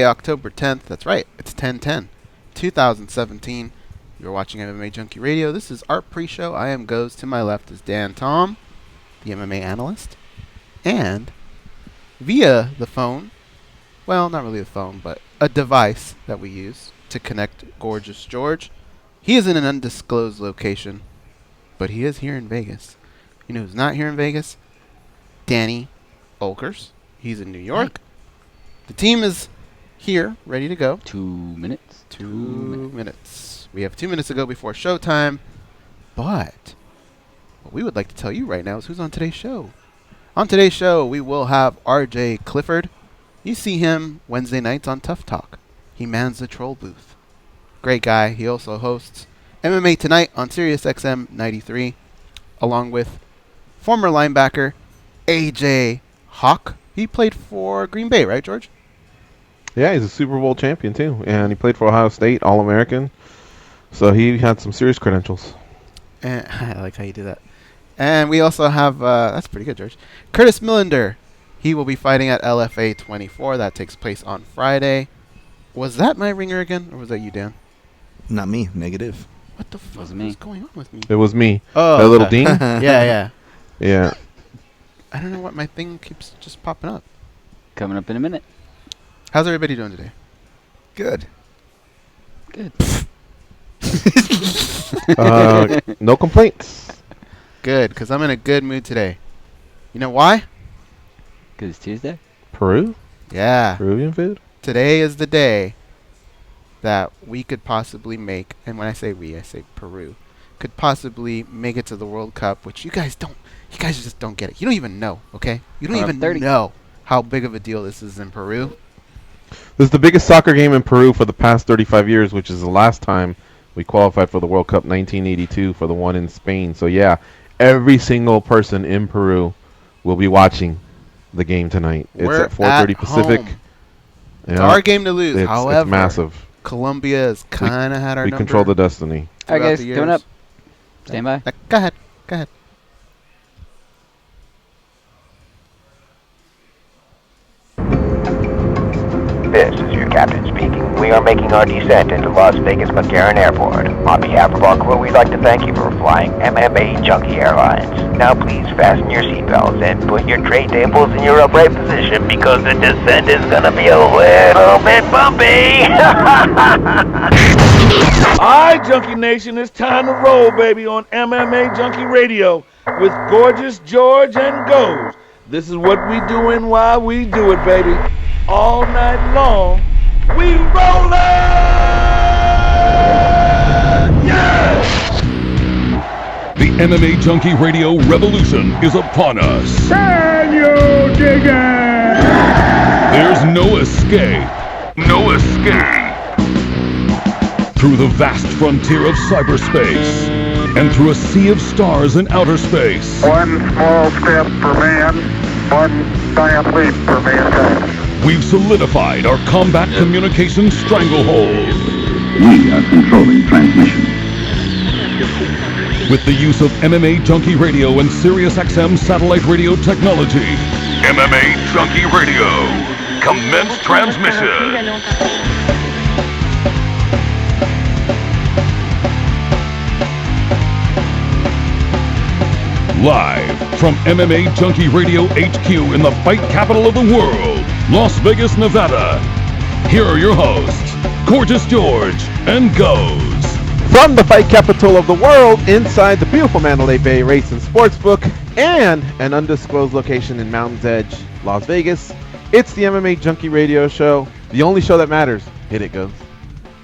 October 10th. That's right. It's 10/10/2017. You're watching MMA Junkie Radio. This is our pre-show. I am Goes. To my left is Dan Tom, the MMA analyst. And via the phone, well, not really a phone, but a device that we use to connect Gorgeous George. He is in an undisclosed location, but he is here in Vegas. You know who's not here in Vegas? Danny Olkers. He's in New York. The team is here, ready to go. 2 minutes. 2 minutes. We have 2 minutes to go before showtime. But what we would like to tell you right now is who's on today's show. On today's show, we will have R.J. Clifford. You see him Wednesday nights on Tough Talk. He mans the troll booth. Great guy. He also hosts MMA Tonight on Sirius XM 93, along with former linebacker A.J. Hawk. He played for Green Bay, right, George? Yeah, he's a Super Bowl champion, too. And he played for Ohio State, All-American. So he had some serious credentials. And I like how you do that. And we also have, that's pretty good, George, Curtis Millender. He will be fighting at LFA 24. That takes place on Friday. Was that my ringer again, or was that you, Dan? Not me. Negative. What the fuck is going on with me? It was me. Oh, that little ding? Yeah. Yeah. I don't know what my thing keeps just popping up. Coming up in a minute. How's everybody doing today? Good. No complaints. Good, because I'm in a good mood today. You know why? Because it's Tuesday? Peru? Yeah. Peruvian food? Today is the day that we could possibly make, and when I say we, I say Peru, could possibly make it to the World Cup, which you guys just don't get it. You don't even know, okay? You don't even know how big of a deal this is in Peru. This is the biggest soccer game in Peru for the past 35 years, which is the last time we qualified for the World Cup, 1982, for the one in Spain. So, yeah, every single person in Peru will be watching the game tonight. We're it's at 4:30 Pacific. It's our game to lose. However, it's massive. Colombia has kind of had our number. We control the destiny. All right, guys, coming up. Stand by. Go ahead. This is your captain speaking. We are making our descent into Las Vegas McCarran Airport. On behalf of our crew, we'd like to thank you for flying MMAjunkie Airlines. Now please fasten your seatbelts and put your tray tables in your upright position because the descent is gonna be a little bit bumpy. Alright, Junkie Nation, it's time to roll, baby, on MMAjunkie Radio with Gorgeous George and Goes. This is what we do and why we do it, baby. All night long, we rollin'! Yeah! The MMAjunkie Radio revolution is upon us. Can you dig it? There's no escape. No escape. Through the vast frontier of cyberspace and through a sea of stars in outer space. One small step for man, one giant leap for mankind. We've solidified our combat communication stranglehold. We are controlling transmission. With the use of MMAjunkie Radio and Sirius XM satellite radio technology. MMAjunkie Radio. Commence transmission. Live from MMAjunkie Radio HQ in the fight capital of the world, Las Vegas, Nevada. Here are your hosts, Gorgeous George and Goes. From the fight capital of the world, inside the beautiful Mandalay Bay Race and Sportsbook, and an undisclosed location in Mountain's Edge, Las Vegas, it's the MMAjunkie Radio Show, the only show that matters. Hit it, Goes.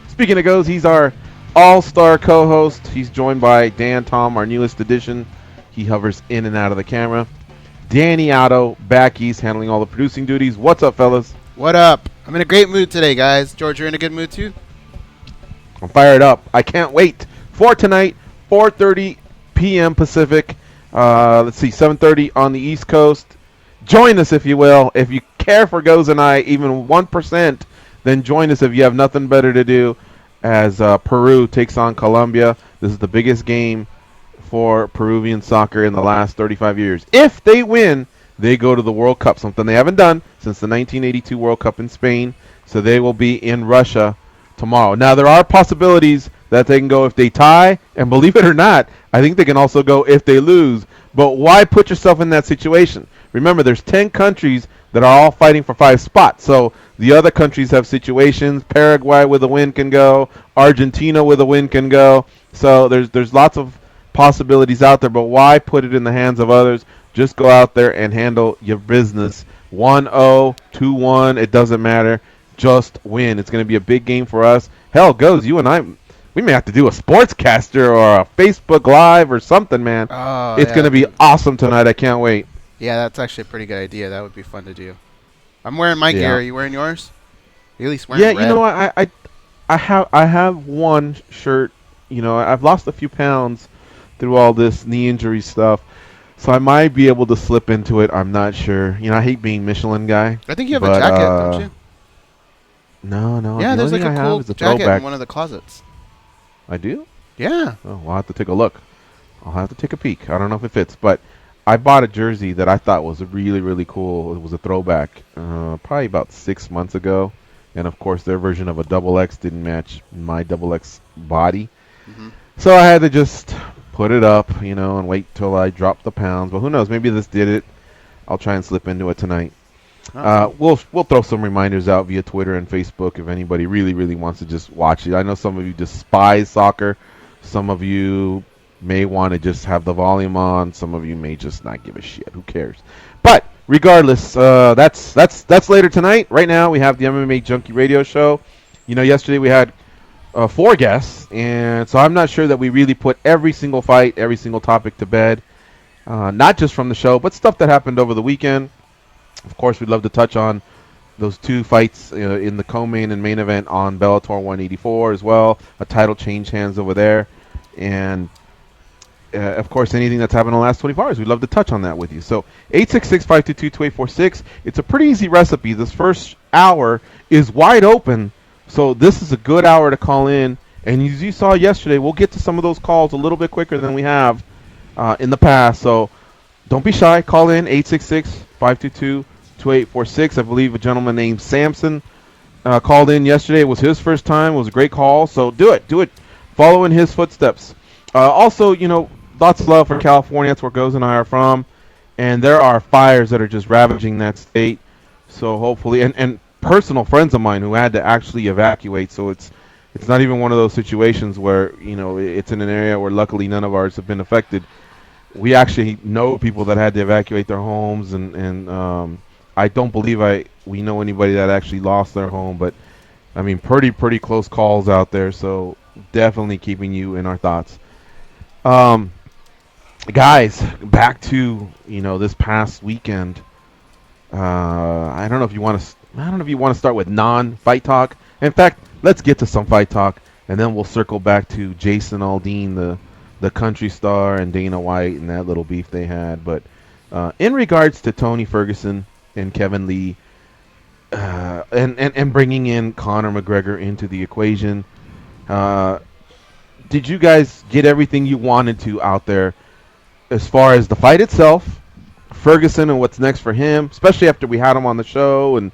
Speaking of Goes, he's our all-star co-host. He's joined by Dan Tom, our newest addition. He hovers in and out of the camera. Danny Otto, back east, handling all the producing duties. What's up, fellas? What up? I'm in a great mood today, guys. George, you're in a good mood, too? I'm fired up. I can't wait for tonight, 4:30 p.m. Pacific. Let's see, 7:30 on the East Coast. Join us, if you will. If you care for Goes and I, even 1%, then join us if you have nothing better to do as Peru takes on Colombia. This is the biggest game for Peruvian soccer in the last 35 years. If they win, they go to the World Cup, something they haven't done since the 1982 World Cup in Spain. So they will be in Russia tomorrow. Now, there are possibilities that they can go if they tie, and believe it or not, I think they can also go if they lose. But why put yourself in that situation? Remember, there's 10 countries that are all fighting for 5 spots. So the other countries have situations. Paraguay with a win can go. Argentina with a win can go. So there's lots of possibilities out there, but why put it in the hands of others? Just go out there and handle your business. 1-0, 2-1, it doesn't matter. Just win. It's going to be a big game for us. Hell, Goes, you and I, we may have to do a sportscaster or a Facebook Live or something, man. Oh, it's going to be awesome tonight. I can't wait. Yeah, that's actually a pretty good idea. That would be fun to do. I'm wearing my gear. Are you wearing yours? You're at least wearing red. You know what? I have one shirt. You know, I've lost a few pounds through all this knee injury stuff, so I might be able to slip into it. I'm not sure. You know, I hate being Michelin guy. I think you have a jacket, don't you? No. Yeah, there's like a cool jacket in one of the closets. I do? Yeah. Oh, well, I'll have to take a look. I'll have to take a peek. I don't know if it fits, but I bought a jersey that I thought was really, really cool. It was a throwback probably about 6 months ago. And, of course, their version of a XX didn't match my XX body. Mm-hmm. So I had to just put it up, you know, and wait till I dropped the pounds. But who knows? Maybe this did it. I'll try and slip into it tonight. We'll throw some reminders out via Twitter and Facebook if anybody really, really wants to just watch it. I know some of you despise soccer. Some of you may want to just have the volume on. Some of you may just not give a shit. Who cares? But regardless, that's later tonight. Right now, we have the MMAjunkie Radio Show. You know, yesterday we had 4 guests, and so I'm not sure that we really put every single fight, every single topic to bed. Not just from the show, but stuff that happened over the weekend. Of course, we'd love to touch on those 2 fights in the co-main and main event on Bellator 184 as well. A title change hands over there. And, of course, anything that's happened in the last 24 hours, we'd love to touch on that with you. So 866-522-2846. It's a pretty easy recipe. This first hour is wide open. So this is a good hour to call in. And as you saw yesterday, we'll get to some of those calls a little bit quicker than we have in the past. So don't be shy. Call in 866-522-2846. I believe a gentleman named Samson called in yesterday. It was his first time. It was a great call. So do it. Do it. Follow in his footsteps. Also, you know, lots of love for California. That's where Goes and I are from. And there are fires that are just ravaging that state. So hopefully, and personal friends of mine who had to actually evacuate. So it's not even one of those situations where, you know, it's in an area where luckily none of ours have been affected. We actually know people that had to evacuate their homes, and I don't believe we know anybody that actually lost their home, but I mean pretty close calls out there, so definitely keeping you in our thoughts. Guys, back to, you know, this past weekend. I don't know if you want to start with non-fight talk. In fact, let's get to some fight talk, and then we'll circle back to Jason Aldean, the country star, and Dana White and that little beef they had. But in regards to Tony Ferguson and Kevin Lee, and bringing in Conor McGregor into the equation, did you guys get everything you wanted to out there as far as the fight itself, Ferguson and what's next for him, especially after we had him on the show and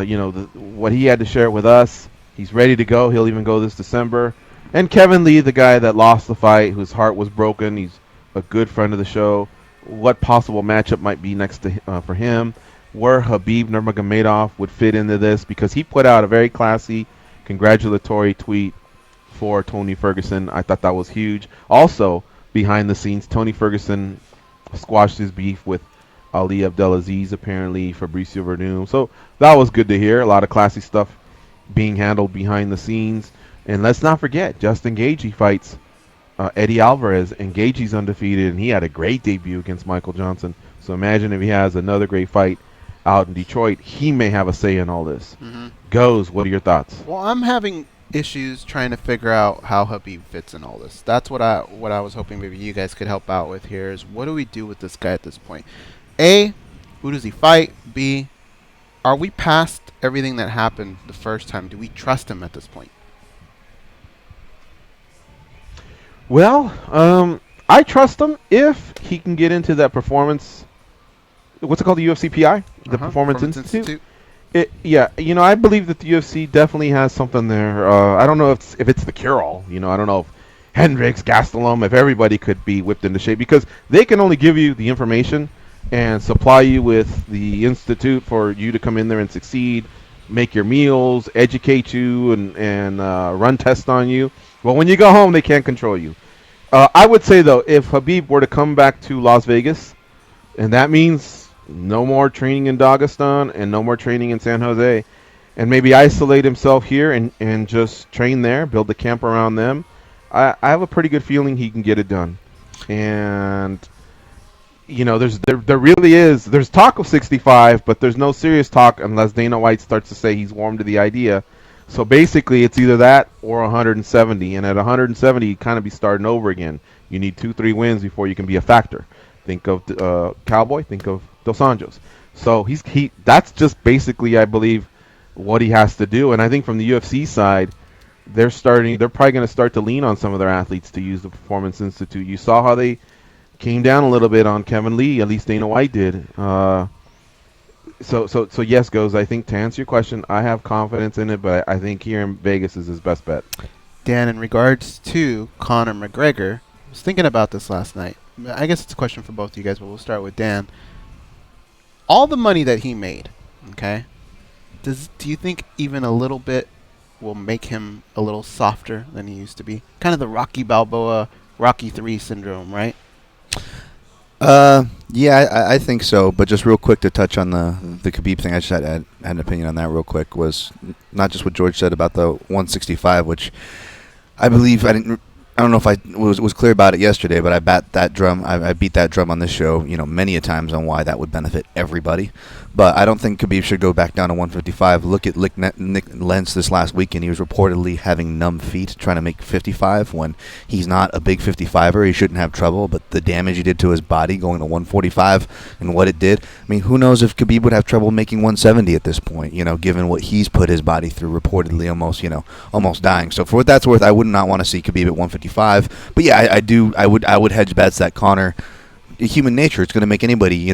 you know, what he had to share with us? He's ready to go. He'll even go this December. And Kevin Lee, the guy that lost the fight, whose heart was broken. He's a good friend of the show. What possible matchup might be next to for him? Where Khabib Nurmagomedov would fit into this, because he put out a very classy, congratulatory tweet for Tony Ferguson. I thought that was huge. Also, behind the scenes, Tony Ferguson squashed his beef with Ali Abdelaziz, apparently, Fabricio Verdum. So that was good to hear. A lot of classy stuff being handled behind the scenes. And let's not forget, Justin Gaethje fights Eddie Alvarez, and Gaethje's undefeated, and he had a great debut against Michael Johnson. So imagine if he has another great fight out in Detroit, he may have a say in all this. Mm-hmm. Goes, what are your thoughts? Well, I'm having issues trying to figure out how Khabib fits in all this. That's what I was hoping maybe you guys could help out with here, is what do we do with this guy at this point? A, who does he fight? B, are we past everything that happened the first time? Do we trust him at this point? Well, I trust him if he can get into that performance what's it called? The UFC PI, the Performance Institute. I believe that the UFC definitely has something there. I don't know if it's the cure-all. I don't know if Hendricks, Gastelum, if everybody could be whipped into shape, because they can only give you the information and supply you with the institute for you to come in there and succeed, make your meals, educate you, and run tests on you. Well, when you go home, they can't control you. I would say, though, if Khabib were to come back to Las Vegas, and that means no more training in Dagestan and no more training in San Jose, and maybe isolate himself here and just train there, build a camp around them, I have a pretty good feeling he can get it done. And there really is. There's talk of 65, but there's no serious talk unless Dana White starts to say he's warm to the idea. So basically, it's either that or 170. And at 170, you kind of be starting over again. You need 2-3 wins before you can be a factor. Think of Cowboy. Think of Dos Anjos. So that's just basically, I believe, what he has to do. And I think from the UFC side, they're probably going to start to lean on some of their athletes to use the Performance Institute. You saw how they came down a little bit on Kevin Lee, at least Dana White did. So yes, Goes. I think to answer your question, I have confidence in it, but I think here in Vegas is his best bet. Dan, in regards to Conor McGregor, I was thinking about this last night. I guess it's a question for both of you guys, but we'll start with Dan. All the money that he made, okay, do you think even a little bit will make him a little softer than he used to be? Kind of the Rocky Balboa, Rocky 3 syndrome, right? Yeah, I think so. But just real quick to touch on the Khabib thing, I just had an opinion on that real quick. Was not just what George said about the 165, which I believe I don't know if I was clear about it yesterday, but I beat that drum on this show, many a times on why that would benefit everybody. But I don't think Khabib should go back down to 155. Look at Nick Lentz this last weekend. He was reportedly having numb feet trying to make 55 when he's not a big 55er. He shouldn't have trouble, but the damage he did to his body going to 145 and what it did, I mean, who knows if Khabib would have trouble making 170 at this point, given what he's put his body through, reportedly almost dying. So for what that's worth, I would not want to see Khabib at 155. But yeah, I would hedge bets that Conor, human nature, it's going to make anybody,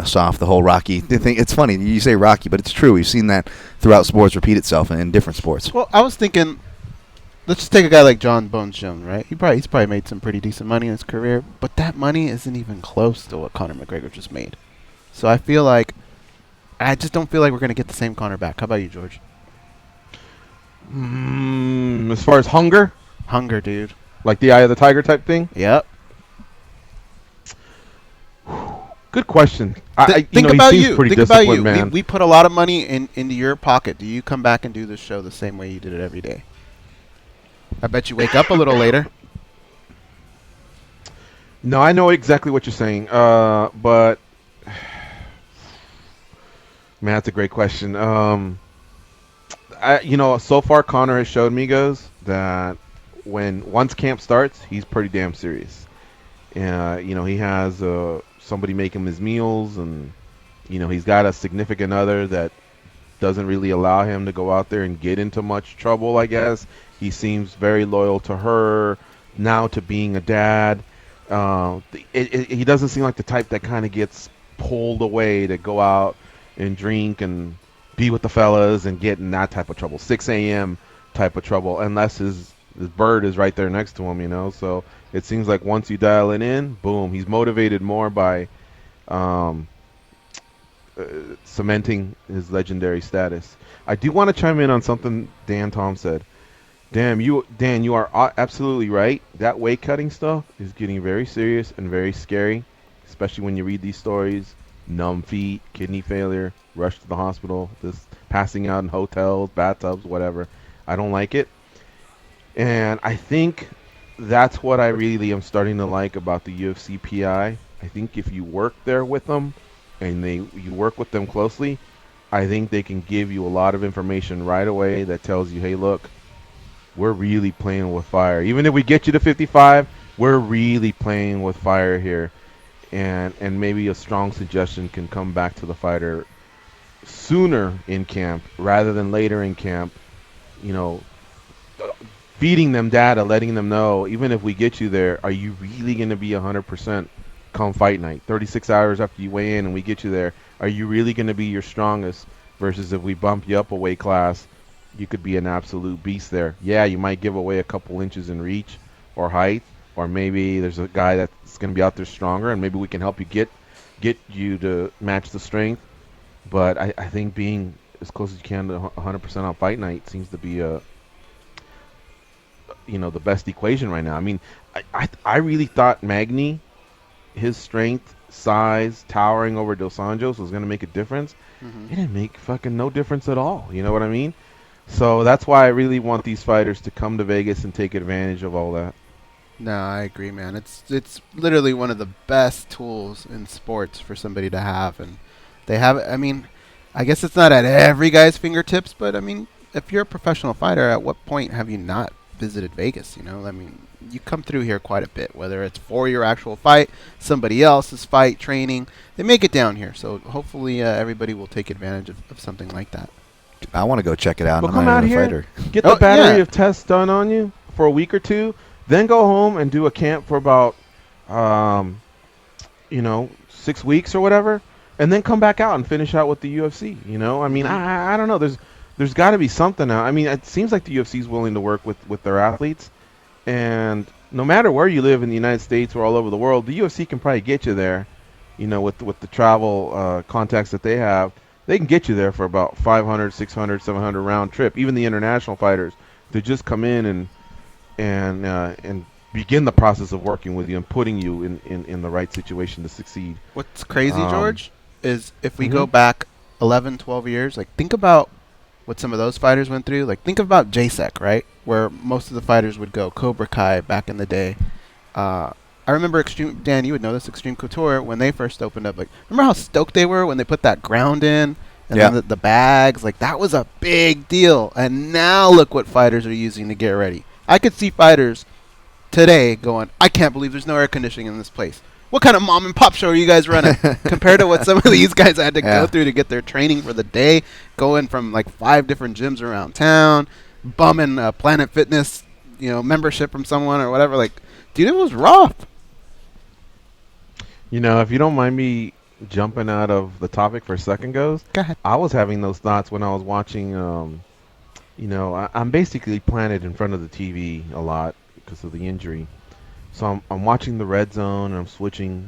soft. The whole Rocky thing. It's funny you say Rocky, but it's true. We've seen that throughout sports repeat itself in different sports. Well, I was thinking, let's just take a guy like John Bones Jones, right? He's probably made some pretty decent money in his career, but that money isn't even close to what Conor McGregor just made. So I just don't feel like we're going to get the same Conor back. How about you, George? As far as hunger, dude. Like the eye of the tiger type thing? Yep. Good question. Think about you. Think about you. Man. We put a lot of money into your pocket. Do you come back and do this show the same way you did it every day? I bet you wake up a little later. No, I know exactly what you're saying. But man, that's a great question. So far Conor has showed me, that once camp starts, he's pretty damn serious. He has somebody make him his meals, and he's got a significant other that doesn't really allow him to go out there and get into much trouble, I guess. He seems very loyal to her, now to being a dad. He doesn't seem like the type that kind of gets pulled away to go out and drink and be with the fellas and get in that type of trouble, 6 a.m. type of trouble, unless his bird is right there next to him, So it seems like once you dial it in, boom, he's motivated more by cementing his legendary status. I do want to chime in on something Dan Tom said. Dan, you are absolutely right. That weight cutting stuff is getting very serious and very scary, especially when you read these stories. Numb feet, kidney failure, rush to the hospital, this passing out in hotels, bathtubs, whatever. I don't like it. And I think that's what I really am starting to like about the UFC PI. I think if you work there with them and you work with them closely, I think they can give you a lot of information right away that tells you, hey, look, we're really playing with fire. Even if we get you to 55, we're really playing with fire here. And maybe a strong suggestion can come back to the fighter sooner in camp rather than later in camp. Feeding them data, letting them know, even if we get you there, are you really going to be 100% come fight night. 36 hours after you weigh in and we get you there, are you really going to be your strongest? Versus if we bump you up a weight class, you could be an absolute beast there. Yeah, you might give away a couple inches in reach or height, or maybe there's a guy that's going to be out there stronger, and maybe we can help you get you to match the strength. But I think being as close as you can to 100% on fight night seems to be the best equation right now. I mean, I really thought Magny, his strength, size, towering over Dos Anjos was going to make a difference. It didn't make fucking no difference at all. You know what I mean? So that's why I really want these fighters to come to Vegas and take advantage of all that. No, I agree, man. It's literally one of the best tools in sports for somebody to have, and they have it. I mean, I guess it's not at every guy's fingertips, but I mean, if you're a professional fighter, at what point have you not visited Vegas? You know, I mean, you come through here quite a bit, whether it's for your actual fight, somebody else's fight, training. They make it down here, so hopefully everybody will take advantage of something like that. I want to go check it out. Well, come out here, fighter. Get the battery of tests done on you for a week or two, then go home and do a camp for about, 6 weeks or whatever, and then come back out and finish out with the UFC. You know, I mean, I don't know. There's got to be something now. I mean, it seems like the UFC is willing to work with their athletes, and no matter where you live in the United States or all over the world, the UFC can probably get you there. You know, with the travel contacts that they have, they can get you there for about 500, 600, 700 round trip. Even the international fighters, to just come in and begin the process of working with you and putting you in the right situation to succeed. What's crazy, George, is if we go back 11, 12 years, like think about what some of those fighters went through. Like think about JSEC, right, where most of the fighters would go. Cobra Kai back in the day. I remember Dan, you would know this, Extreme Couture, when they first opened up. Like, remember how stoked they were when they put that ground in and then the bags? Like, that was a big deal. And now look what fighters are using to get ready. I could see fighters today going, I can't believe there's no air conditioning in this place. What kind of mom and pop show are you guys running compared to what some of these guys had to go through to get their training for the day, going from like 5 different gyms around town, bumming Planet Fitness, membership from someone or whatever. Like, dude, it was rough. If you don't mind me jumping out of the topic for a second, Goes. Go ahead. I was having those thoughts when I was watching, I'm basically planted in front of the TV a lot because of the injury. So I'm watching the red zone, and I'm switching,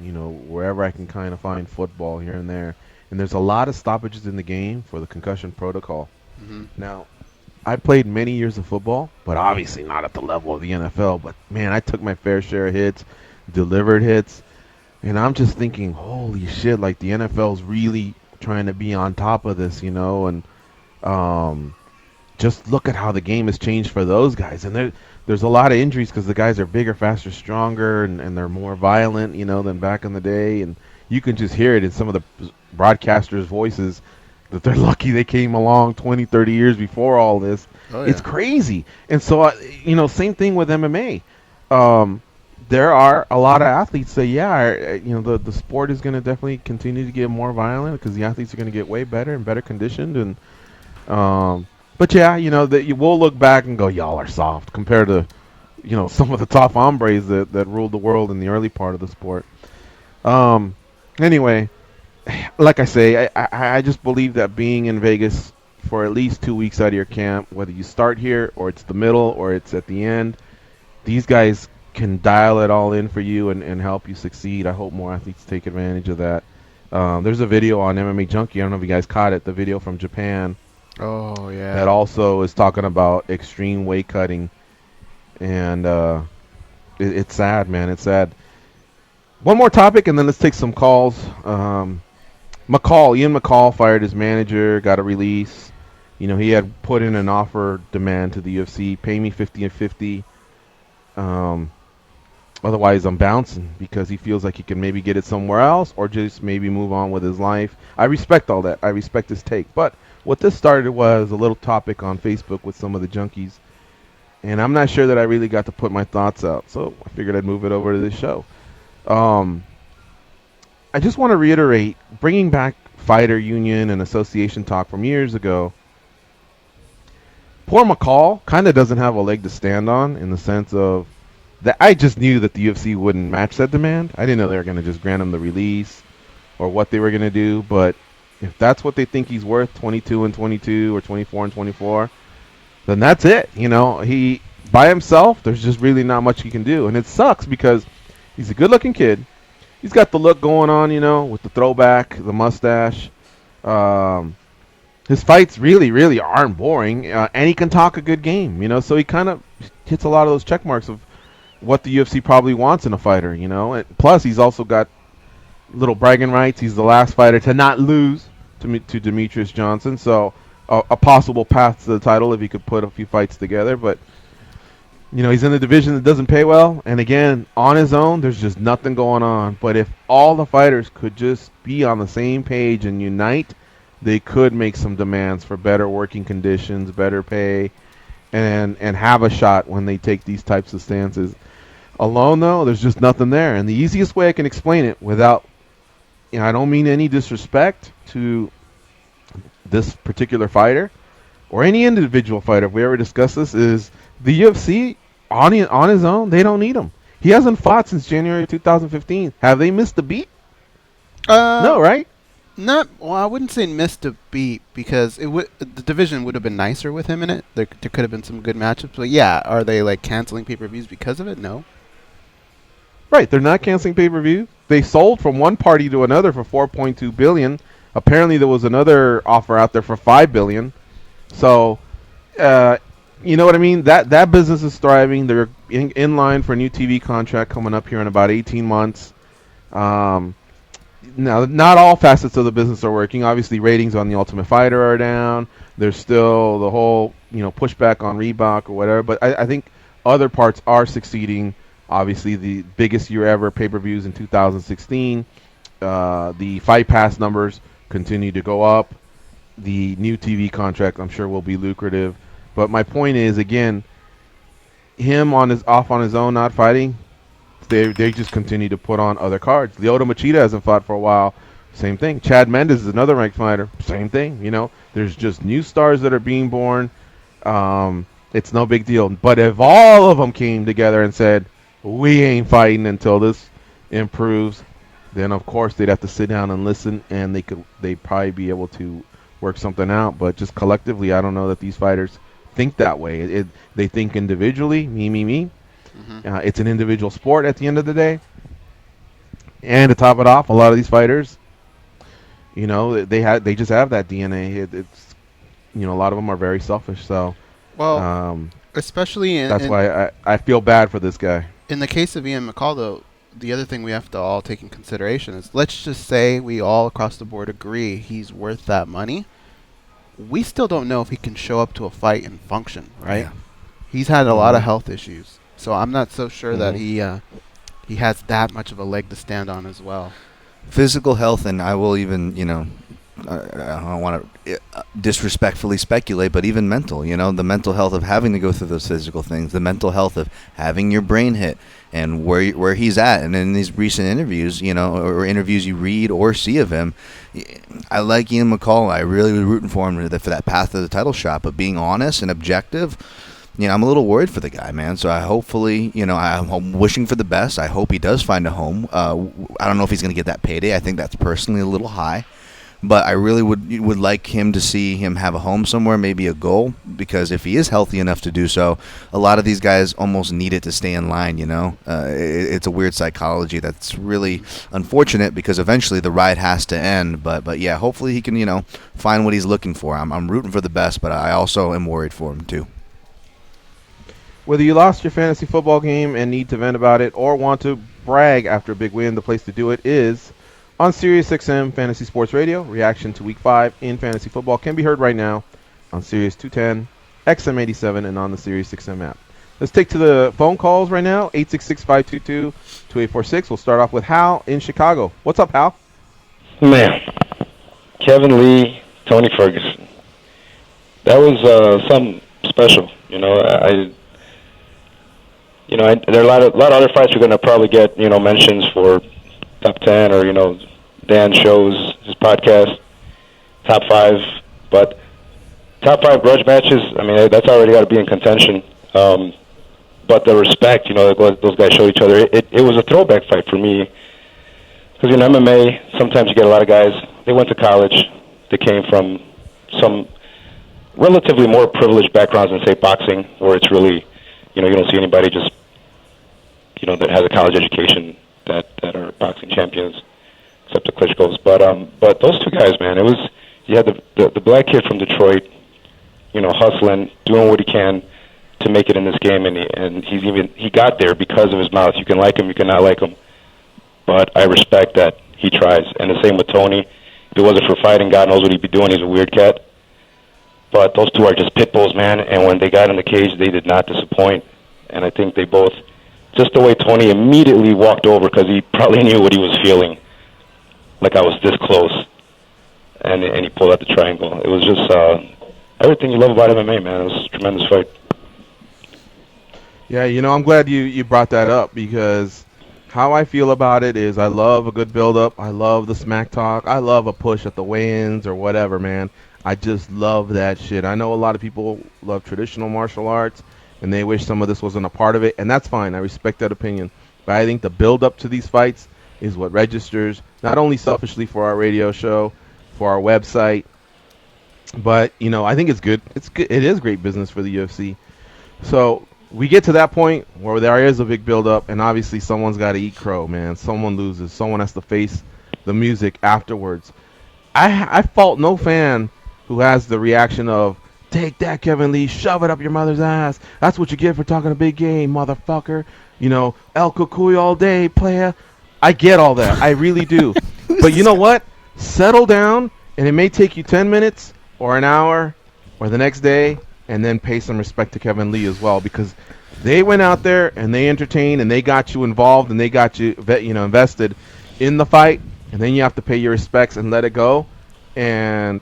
wherever I can kind of find football here and there. And there's a lot of stoppages in the game for the concussion protocol. Now, I played many years of football, but obviously not at the level of the NFL. But, man, I took my fair share of hits, delivered hits. And I'm just thinking, holy shit, like the NFL's really trying to be on top of this, and just look at how the game has changed for those guys. And there's a lot of injuries because the guys are bigger, faster, stronger, and they're more violent, than back in the day. And you can just hear it in some of the broadcasters' voices that they're lucky they came along 20, 30 years before all this. Oh, yeah. It's crazy. And so, same thing with MMA. There are a lot of athletes that, the sport is going to definitely continue to get more violent because the athletes are going to get way better and better conditioned. And but that we'll look back and go, y'all are soft compared to, some of the top hombres that ruled the world in the early part of the sport. Anyway, like I say, I just believe that being in Vegas for at least 2 weeks out of your camp, whether you start here or it's the middle or it's at the end, these guys can dial it all in for you and help you succeed. I hope more athletes take advantage of that. There's a video on MMAjunkie. I don't know if you guys caught it, the video from Japan. Oh, yeah. That also is talking about extreme weight cutting. And it's sad, man. It's sad. One more topic, and then let's take some calls. Ian McCall fired his manager, got a release. He had put in an offer demand to the UFC, pay me 50 and 50. Otherwise, I'm bouncing because he feels like he can maybe get it somewhere else or just maybe move on with his life. I respect all that. I respect his take. But what this started was a little topic on Facebook with some of the junkies. And I'm not sure that I really got to put my thoughts out. So I figured I'd move it over to this show. I just want to reiterate, bringing back fighter union and association talk from years ago. Poor McCall kind of doesn't have a leg to stand on in the sense of I just knew that the UFC wouldn't match that demand. I didn't know they were going to just grant him the release or what they were going to do. But if that's what they think he's worth, 22-22 or 24-24, then that's it. He by himself, there's just really not much he can do. And it sucks because he's a good-looking kid. He's got the look going on, with the throwback, the mustache. His fights really, really aren't boring, and he can talk a good game, so he kind of hits a lot of those check marks of what the UFC probably wants in a fighter, And plus, he's also got little bragging rights. He's the last fighter to not lose to Demetrius Johnson, so a possible path to the title if he could put a few fights together. But he's in a division that doesn't pay well, and again, on his own, there's just nothing going on. But if all the fighters could just be on the same page and unite, they could make some demands for better working conditions, better pay, and have a shot when they take these types of stances. Alone, though, there's just nothing there. And the easiest way I can explain it without, I don't mean any disrespect to this particular fighter or any individual fighter, if we ever discuss this, is the UFC, on his own, they don't need him. He hasn't fought since January 2015. Have they missed a beat? No, right? I wouldn't say missed a beat because the division would have been nicer with him in it. There could have been some good matchups, but yeah, are they like canceling pay-per-views because of it? No. Right, they're not canceling pay-per-view. They sold from one party to another for $4.2 billion. Apparently, there was another offer out there for $5 billion. So, you know what I mean? That business is thriving. They're in line for a new TV contract coming up here in about 18 months. Now, not all facets of the business are working. Obviously, ratings on The Ultimate Fighter are down. There's still the whole, pushback on Reebok or whatever. But I think other parts are succeeding. Obviously, the biggest year ever pay-per-views in 2016. The Fight Pass numbers continue to go up. The new TV contract, I'm sure, will be lucrative. But my point is, again, him off on his own, not fighting. They just continue to put on other cards. Lyoto Machida hasn't fought for a while. Same thing. Chad Mendes is another ranked fighter. Same thing. There's just new stars that are being born. It's no big deal. But if all of them came together and said, we ain't fighting until this improves, then of course they'd have to sit down and listen, and they'd probably be able to work something out. But just collectively, I don't know that these fighters think that way. They think individually, me. Mm-hmm. It's an individual sport at the end of the day. And to top it off, a lot of these fighters, they just have that DNA. It's a lot of them are very selfish. So, especially that's why I feel bad for this guy. In the case of Ian McCall, though, the other thing we have to all take in consideration is, let's just say we all across the board agree he's worth that money. We still don't know if he can show up to a fight and function, right? Yeah. He's had a lot of health issues. So I'm not so sure that he has that much of a leg to stand on as well. Physical health, and I will even, I don't want to disrespectfully speculate, but even mental, the mental health of having to go through those physical things, the mental health of having your brain hit, and where he's at. And in these recent interviews, or interviews you read or see of him, I like Ian McCall. I really was rooting for him for that path to the title shot, but being honest and objective, I'm a little worried for the guy, man. So I'm wishing for the best. I hope he does find a home. I don't know if he's going to get that payday. I think that's personally a little high. But I really would like him to see him have a home somewhere, maybe a goal, because if he is healthy enough to do so, a lot of these guys almost need it to stay in line, It's a weird psychology that's really unfortunate because eventually the ride has to end. But yeah, hopefully he can, find what he's looking for. I'm rooting for the best, but I also am worried for him too. Whether you lost your fantasy football game and need to vent about it or want to brag after a big win, the place to do it is on SiriusXM Fantasy Sports Radio. Reaction to Week 5 in fantasy football can be heard right now on Sirius 210, XM87, and on the SiriusXM app. Let's take to the phone calls right now, 866-522-2846. We'll start off with Hal in Chicago. What's up, Hal? Man, Kevin Lee, Tony Ferguson. That was something special, there are a lot of other fights we're going to probably get, mentions for top 10 or, Dan shows his podcast, top 5. But top 5 grudge matches, that's already got to be in contention. but the respect, those guys showed each other. It was a throwback fight for me. Because in MMA, sometimes you get a lot of guys, they went to college, they came from some relatively more privileged backgrounds than, say, boxing, where it's really, you don't see anybody just, that has a college education that are boxing champions, except the Klitschko's. But those two guys, man, you had the black kid from Detroit, hustling, doing what he can to make it in this game, and he got there because of his mouth. You can like him, you can not like him. But I respect that he tries. And the same with Tony. If it wasn't for fighting, God knows what he'd be doing. He's a weird cat. But those two are just pit bulls, man. And when they got in the cage, they did not disappoint. And I think they both, just the way Tony immediately walked over, because he probably knew what he was feeling, like I was this close. And he pulled out the triangle. It was just everything you love about MMA, man. It was a tremendous fight. Yeah, I'm glad you brought that up, because how I feel about it is I love a good build-up. I love the smack talk. I love a push at the weigh-ins or whatever, man. I just love that shit. I know a lot of people love traditional martial arts, and they wish some of this wasn't a part of it, and that's fine. I respect that opinion. But I think the build-up to these fights is what registers, not only selfishly for our radio show, for our website, but, I think it's good. It is great business for the UFC. So we get to that point where there is a big build-up, and obviously someone's got to eat crow, man. Someone loses. Someone has to face the music afterwards. I fault no fan who has the reaction of, take that, Kevin Lee, shove it up your mother's ass. That's what you get for talking a big game, motherfucker. El Cucuy all day, player. I get all that. I really do. But you know what? Settle down, and it may take you 10 minutes or an hour or the next day, and then pay some respect to Kevin Lee as well, because they went out there and they entertained and they got you involved and they got you, invested in the fight, and then you have to pay your respects and let it go, and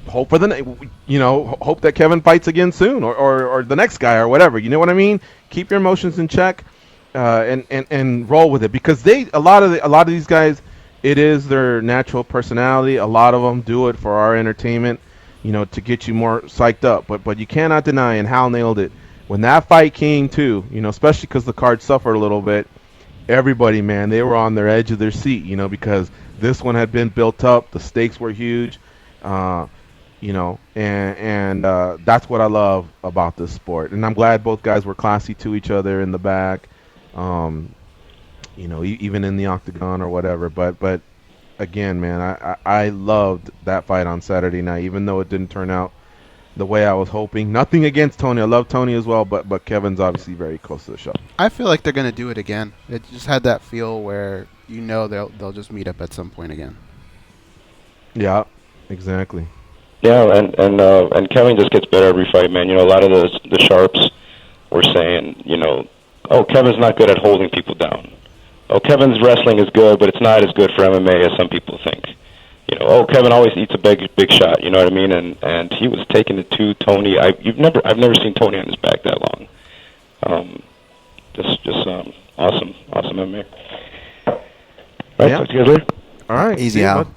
hope for hope that Kevin fights again soon, or the next guy or whatever. You know what I mean? Keep your emotions in check, and roll with it, because a lot of these guys, it is their natural personality. A lot of them do it for our entertainment, to get you more psyched up. But you cannot deny, and Hal nailed it, when that fight came too, especially because the card suffered a little bit, everybody, man, they were on their edge of their seat, because this one had been built up. The stakes were huge, and that's what I love about this sport. And I'm glad both guys were classy to each other in the back, even in the octagon or whatever. But again, man, I loved that fight on Saturday night, even though it didn't turn out the way I was hoping. Nothing against Tony. I love Tony as well, but Kevin's obviously very close to the show. I feel like they're going to do it again. It just had that feel where they'll just meet up at some point again. Yeah, exactly. Yeah, and Kevin just gets better every fight, man. A lot of the sharps were saying, oh, Kevin's not good at holding people down. Oh, Kevin's wrestling is good, but it's not as good for MMA as some people think. Oh, Kevin always eats a big shot. You know what I mean? And he was taking it to Tony. I've never seen Tony on his back that long. Just awesome MMA. All right, talk to you guys later. All right, easy out.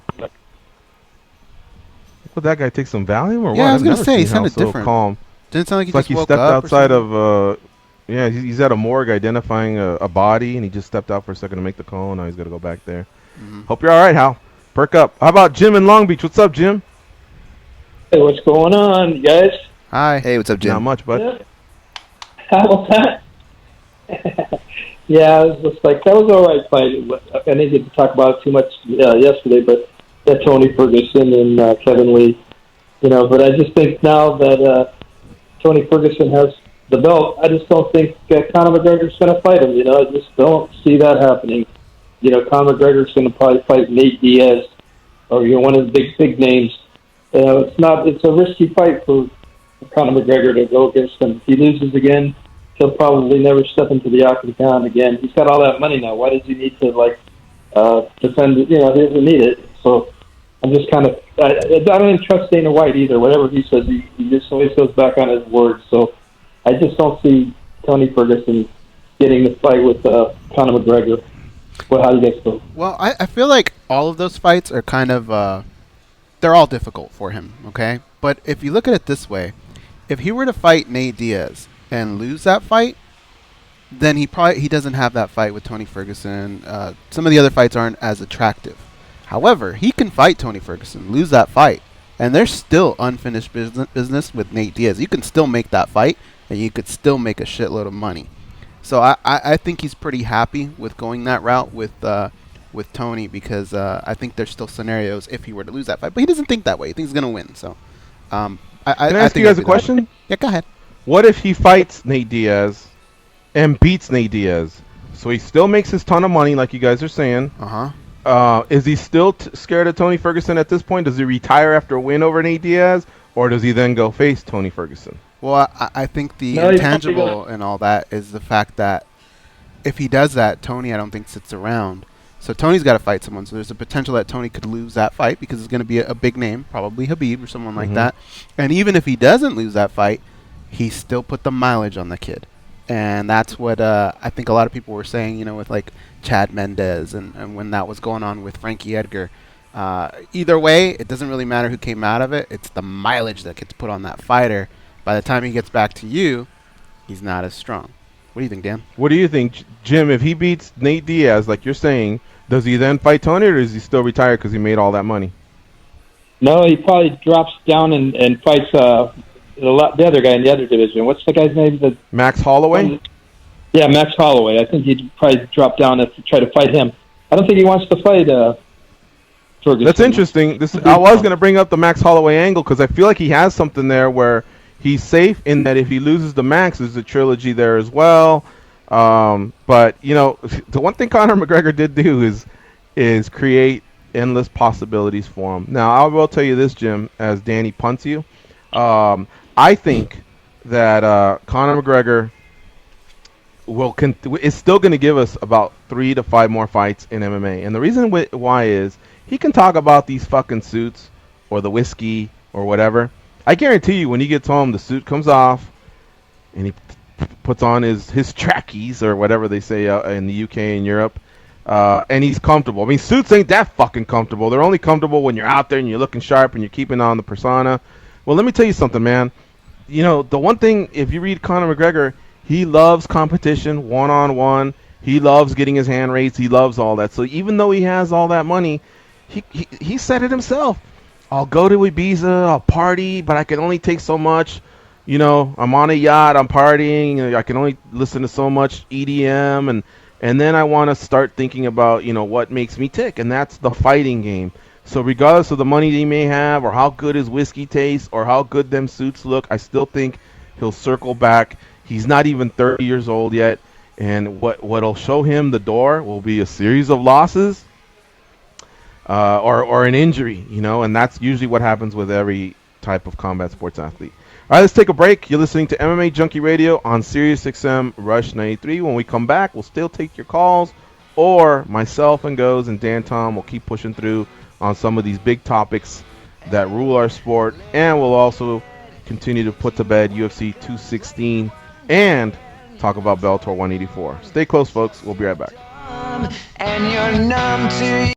Would that guy take some Valium or what? Yeah, I was gonna say he sounded different. Calm. Didn't sound like he just stepped outside of. Yeah, he's at a morgue identifying a body, and he just stepped out for a second to make the call, and now he's got to go back there. Mm-hmm. Hope you're all right, Hal. Perk up. How about Jim in Long Beach? What's up, Jim? Hey, what's going on, guys? Hi. Hey, what's up, Jim? Not much, bud. Yeah. How was that? Yeah, it was just like, that was all right fight. I didn't get to talk about it too much yesterday, but that Tony Ferguson and Kevin Lee, but I just think now that Tony Ferguson has the belt, I just don't think Conor McGregor's going to fight him. I just don't see that happening. Conor McGregor's going to probably fight Nate Diaz, or one of the big names. It's a risky fight for Conor McGregor to go against him. If he loses again, he'll probably never step into the octagon again. He's got all that money now. Why does he need to defend it? He doesn't need it. So I'm just kind of I don't even trust Dana White either. Whatever he says, he just always goes back on his word. So I just don't see Tony Ferguson getting the fight with Conor McGregor. Well, how do you guys feel? Well, I feel like all of those fights are kind of they're all difficult for him, okay? But if you look at it this way, if he were to fight Nate Diaz and lose that fight, then he doesn't have that fight with Tony Ferguson. Some of the other fights aren't as attractive. However, he can fight Tony Ferguson, lose that fight, and there's still unfinished business with Nate Diaz. You can still make that fight, and you could still make a shitload of money. So I think he's pretty happy with going that route with Tony, because I think there's still scenarios if he were to lose that fight. But he doesn't think that way. He thinks he's going to win. So Can I ask you guys a question? Yeah, go ahead. What if he fights Nate Diaz and beats Nate Diaz? So he still makes his ton of money, like you guys are saying. Is he still scared of Tony Ferguson at this point? Does he retire after a win over Nate Diaz, or does he then go face Tony Ferguson? Well, I think the intangible and all that is the fact that if he does that, Tony, I don't think, sits around. So Tony's got to fight someone. So there's a potential that Tony could lose that fight because it's going to be a big name, probably Khabib or someone like that. And even if he doesn't lose that fight, he still put the mileage on the kid. And that's what I think a lot of people were saying, with like Chad Mendez and when that was going on with Frankie Edgar. Either way, it doesn't really matter who came out of it. It's the mileage that gets put on that fighter. By the time he gets back to you, he's not as strong. What do you think, Dan? What do you think, Jim? If he beats Nate Diaz, like you're saying, does he then fight Tony, or is he still retired because he made all that money? No, he probably drops down and fights the other guy in the other division. What's the guy's name? Max Holloway? Yeah, Max Holloway. I think he'd probably drop down to try to fight him. I don't think he wants to fight Ferguson. That's interesting. I was going to bring up the Max Holloway angle because I feel like he has something there where he's safe in that if he loses the Max, there's a trilogy there as well. But, the one thing Conor McGregor did do is create endless possibilities for him. Now, I will tell you this, Jim, as Danny punts you. I think that Conor McGregor is still going to give us about 3 to 5 more fights in MMA. And the reason why is he can talk about these fucking suits or the whiskey or whatever. I guarantee you when he gets home, the suit comes off and he puts on his trackies or whatever they say in the UK and Europe, and he's comfortable. I mean, suits ain't that fucking comfortable. They're only comfortable when you're out there and you're looking sharp and you're keeping on the persona. Well, let me tell you something, man. The one thing, if you read Conor McGregor, he loves competition, one-on-one. He loves getting his hand raised. He loves all that. So even though he has all that money, he said it himself. I'll go to Ibiza, I'll party, but I can only take so much. I'm on a yacht, I'm partying, I can only listen to so much EDM, and then I want to start thinking about, what makes me tick, and that's the fighting game. So regardless of the money that he may have, or how good his whiskey tastes, or how good them suits look, I still think he'll circle back. He's not even 30 years old yet, and what'll show him the door will be a series of losses, or an injury, and that's usually what happens with every type of combat sports athlete. All right, let's take a break. You're listening to MMA Junkie Radio on SiriusXM Rush 93. When we come back, we'll still take your calls, or myself and Goes and Dan Tom will keep pushing through on some of these big topics that rule our sport, and we'll also continue to put to bed UFC 216 and talk about Bellator 184. Stay close, folks. We'll be right back. And you're numb to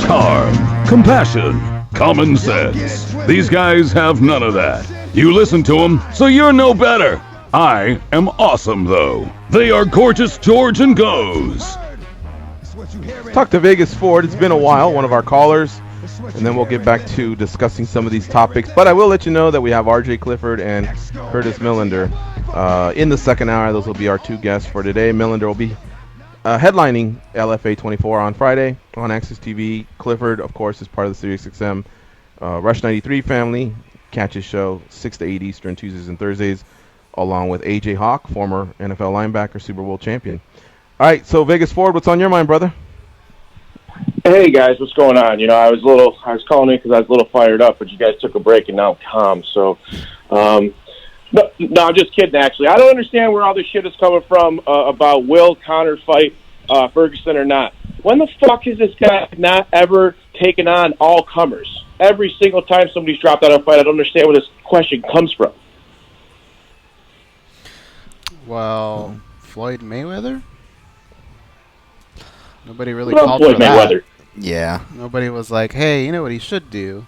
Charm, compassion, common sense. These guys have none of that. You listen to them, so you're no better. I am awesome, though. They are Gorgeous George and Goes. Talk to Vegas Ford. It's been a while, one of our callers. And then we'll get back to discussing some of these topics. But I will let you know that we have R.J. Clifford and Curtis Millender in the second hour. Those will be our two guests for today. Millender will be headlining LFA 24 on Friday on Access TV. Clifford, of course, is part of the SiriusXM Rush 93 family. Catch his show 6 to 8 Eastern, Tuesdays and Thursdays, along with A.J. Hawk, former NFL linebacker, Super Bowl champion. All right, so Vegas Ford, what's on your mind, brother? Hey guys, what's going on? I was calling in because I was a little fired up, but you guys took a break and now I'm calm. So, no, I'm just kidding. Actually, I don't understand where all this shit is coming from about will Conor fight Ferguson or not. When the fuck has this guy not ever taken on all comers? Every single time somebody's dropped out of a fight, I don't understand where this question comes from. Well, Floyd Mayweather. Nobody really Well, called Floyd for that. Mayweather. Yeah. Nobody was like, hey, you know what he should do?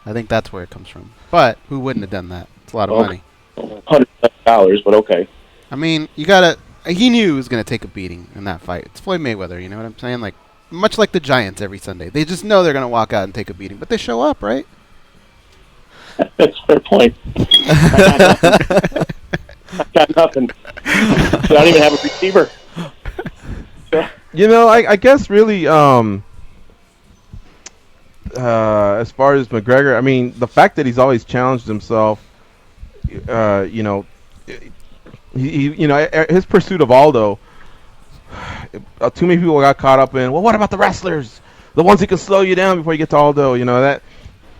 I think that's where it comes from. But who wouldn't have done that? It's a lot of money. $100, but okay. I mean, he knew he was going to take a beating in that fight. It's Floyd Mayweather, you know what I'm saying? Like, much like the Giants every Sunday. They just know they're going to walk out and take a beating, but they show up, right? That's a fair point. I got nothing. I don't even have a receiver. I guess really, as far as McGregor, I mean, the fact that he's always challenged himself, his pursuit of Aldo, too many people got caught up in, well, what about the wrestlers? The ones who can slow you down before you get to Aldo,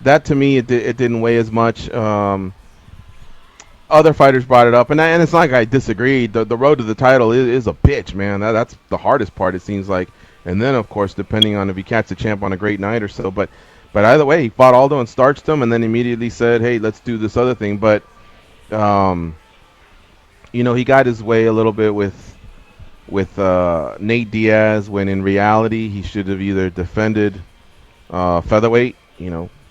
that to me, it didn't weigh as much. Other fighters brought it up, and it's not like I disagreed. The road to the title is a bitch, man. That's the hardest part, it seems like. And then, of course, depending on if he catches a champ on a great night or so. But either way, he fought Aldo and starched him, and then immediately said, hey, let's do this other thing. But, he got his way a little bit with Nate Diaz, when in reality he should have either defended featherweight,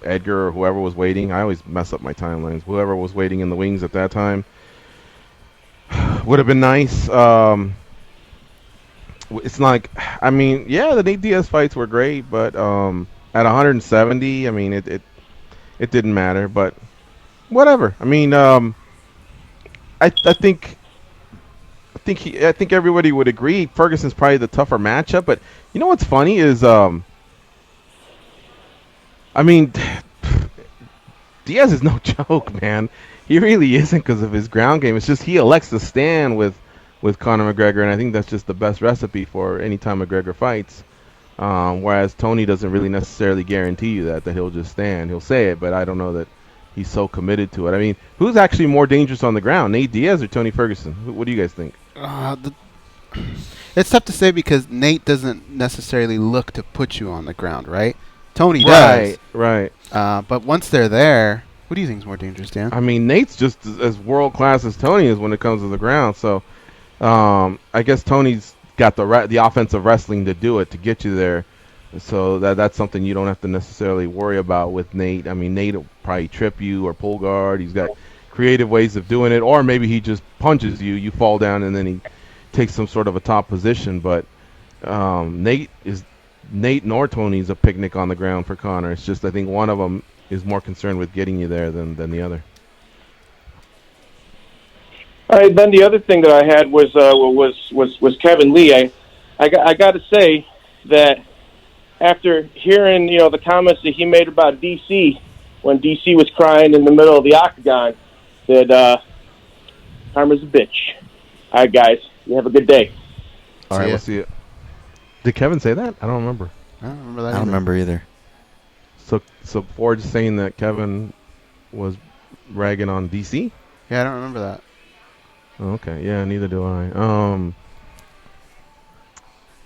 Edgar or whoever was waiting. I always mess up my timelines. Whoever was waiting in the wings at that time would have been nice. It's like, I mean, yeah, the Nate Diaz fights were great, but at 170, I mean, it didn't matter. But whatever. I mean, I think everybody would agree Ferguson's probably the tougher matchup. But you know what's funny is, I mean, Diaz is no joke, man. He really isn't because of his ground game. It's just he elects to stand with Conor McGregor, and I think that's just the best recipe for any time McGregor fights. Whereas Tony doesn't really necessarily guarantee you that he'll just stand. He'll say it, but I don't know that he's so committed to it. I mean, who's actually more dangerous on the ground, Nate Diaz or Tony Ferguson? What do you guys think? It's tough to say because Nate doesn't necessarily look to put you on the ground, right? Tony does. Right. But once they're there, who do you think is more dangerous, Dan? I mean, Nate's just as world-class as Tony is when it comes to the ground. So I guess Tony's got the offensive wrestling to do it, to get you there. So that's something you don't have to necessarily worry about with Nate. I mean, Nate will probably trip you or pull guard. He's got creative ways of doing it. Or maybe he just punches you, you fall down, and then he takes some sort of a top position. But Nate nor Tony's a picnic on the ground for Conor. It's just I think one of them is more concerned with getting you there than the other. All right, then the other thing that I had was Kevin Lee. I got to say that after hearing the comments that he made about DC when DC was crying in the middle of the octagon, that karma's a bitch. All right, guys, you have a good day. All right, we'll see you. Did Kevin say that? I don't remember. I don't remember that. I don't remember either. So Ford's saying that Kevin was ragging on DC? Yeah, I don't remember that. Okay, yeah, neither do I.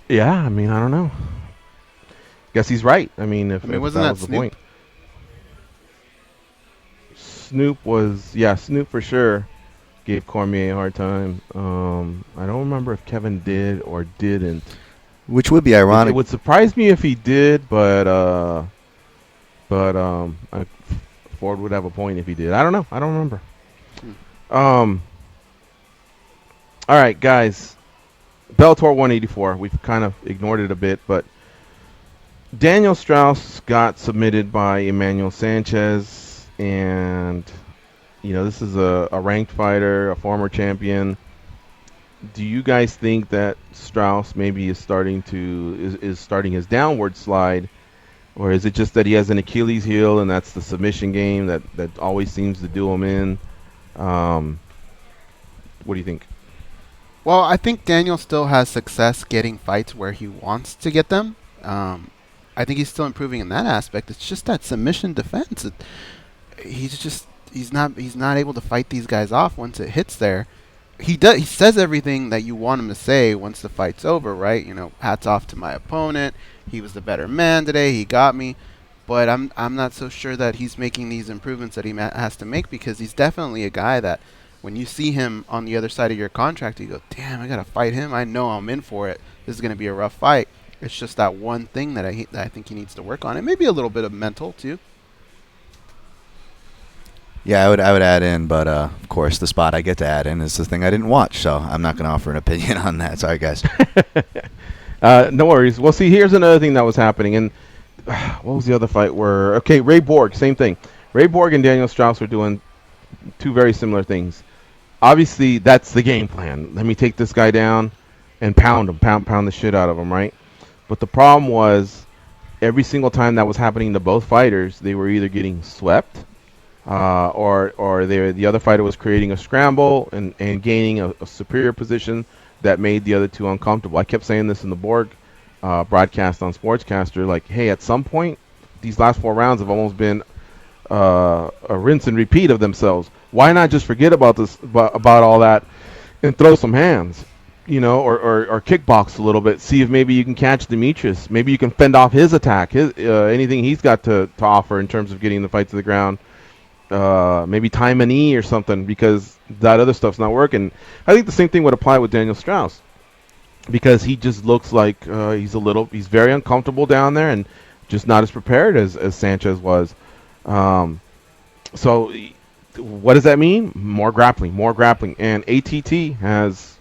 Yeah, I mean, I don't know. Guess he's right. I mean, if wasn't that that was the Snoop? point. Snoop was, Snoop for sure. gave Cormier a hard time. I don't remember if Kevin did or didn't. Which would be ironic. It would surprise me if he did, but Ford would have a point if he did. I don't know. I don't remember. All right, guys. Bellator 184. We've kind of ignored it a bit, but Daniel Strauss got submitted by Emmanuel Sanchez, and this is a ranked fighter, a former champion. Do you guys think that Strauss maybe is starting his downward slide, or is it just that he has an Achilles heel and that's the submission game that always seems to do him in? What do you think? Well, I think Daniel still has success getting fights where he wants to get them. I think he's still improving in that aspect. It's just that submission defense. He's not able to fight these guys off once it hits there. He says everything that you want him to say once the fight's over, right? Hats off to my opponent. He was the better man today. He got me. But I'm not so sure that he's making these improvements that he has to make, because he's definitely a guy that when you see him on the other side of your contract, you go, damn, I got to fight him. I know I'm in for it. This is going to be a rough fight. It's just that one thing that I think he needs to work on. And maybe a little bit of mental, too. Yeah, I would add in, but of course the spot I get to add in is the thing I didn't watch, so I'm not going to offer an opinion on that. Sorry, guys. No worries. Well, see, here's another thing that was happening, and what was the other fight Ray Borg, same thing. Ray Borg and Daniel Strauss were doing two very similar things. Obviously, that's the game plan. Let me take this guy down and pound him, pound the shit out of him, right? But the problem was every single time that was happening to both fighters, they were either getting swept, or the other fighter was creating a scramble and gaining a superior position that made the other two uncomfortable. I kept saying this in the Borg broadcast on Sportscaster, like, hey, at some point, these last 4 rounds have almost been a rinse and repeat of themselves. Why not just forget about all that and throw some hands, or kickbox a little bit, see if maybe you can catch Demetrius. Maybe you can fend off his attack, anything he's got to offer in terms of getting the fight to the ground. Maybe time a knee or something, because that other stuff's not working. I think the same thing would apply with Daniel Strauss, because he just looks like he's very uncomfortable down there and just not as prepared as Sanchez was. So what does that mean? More grappling. And ATT has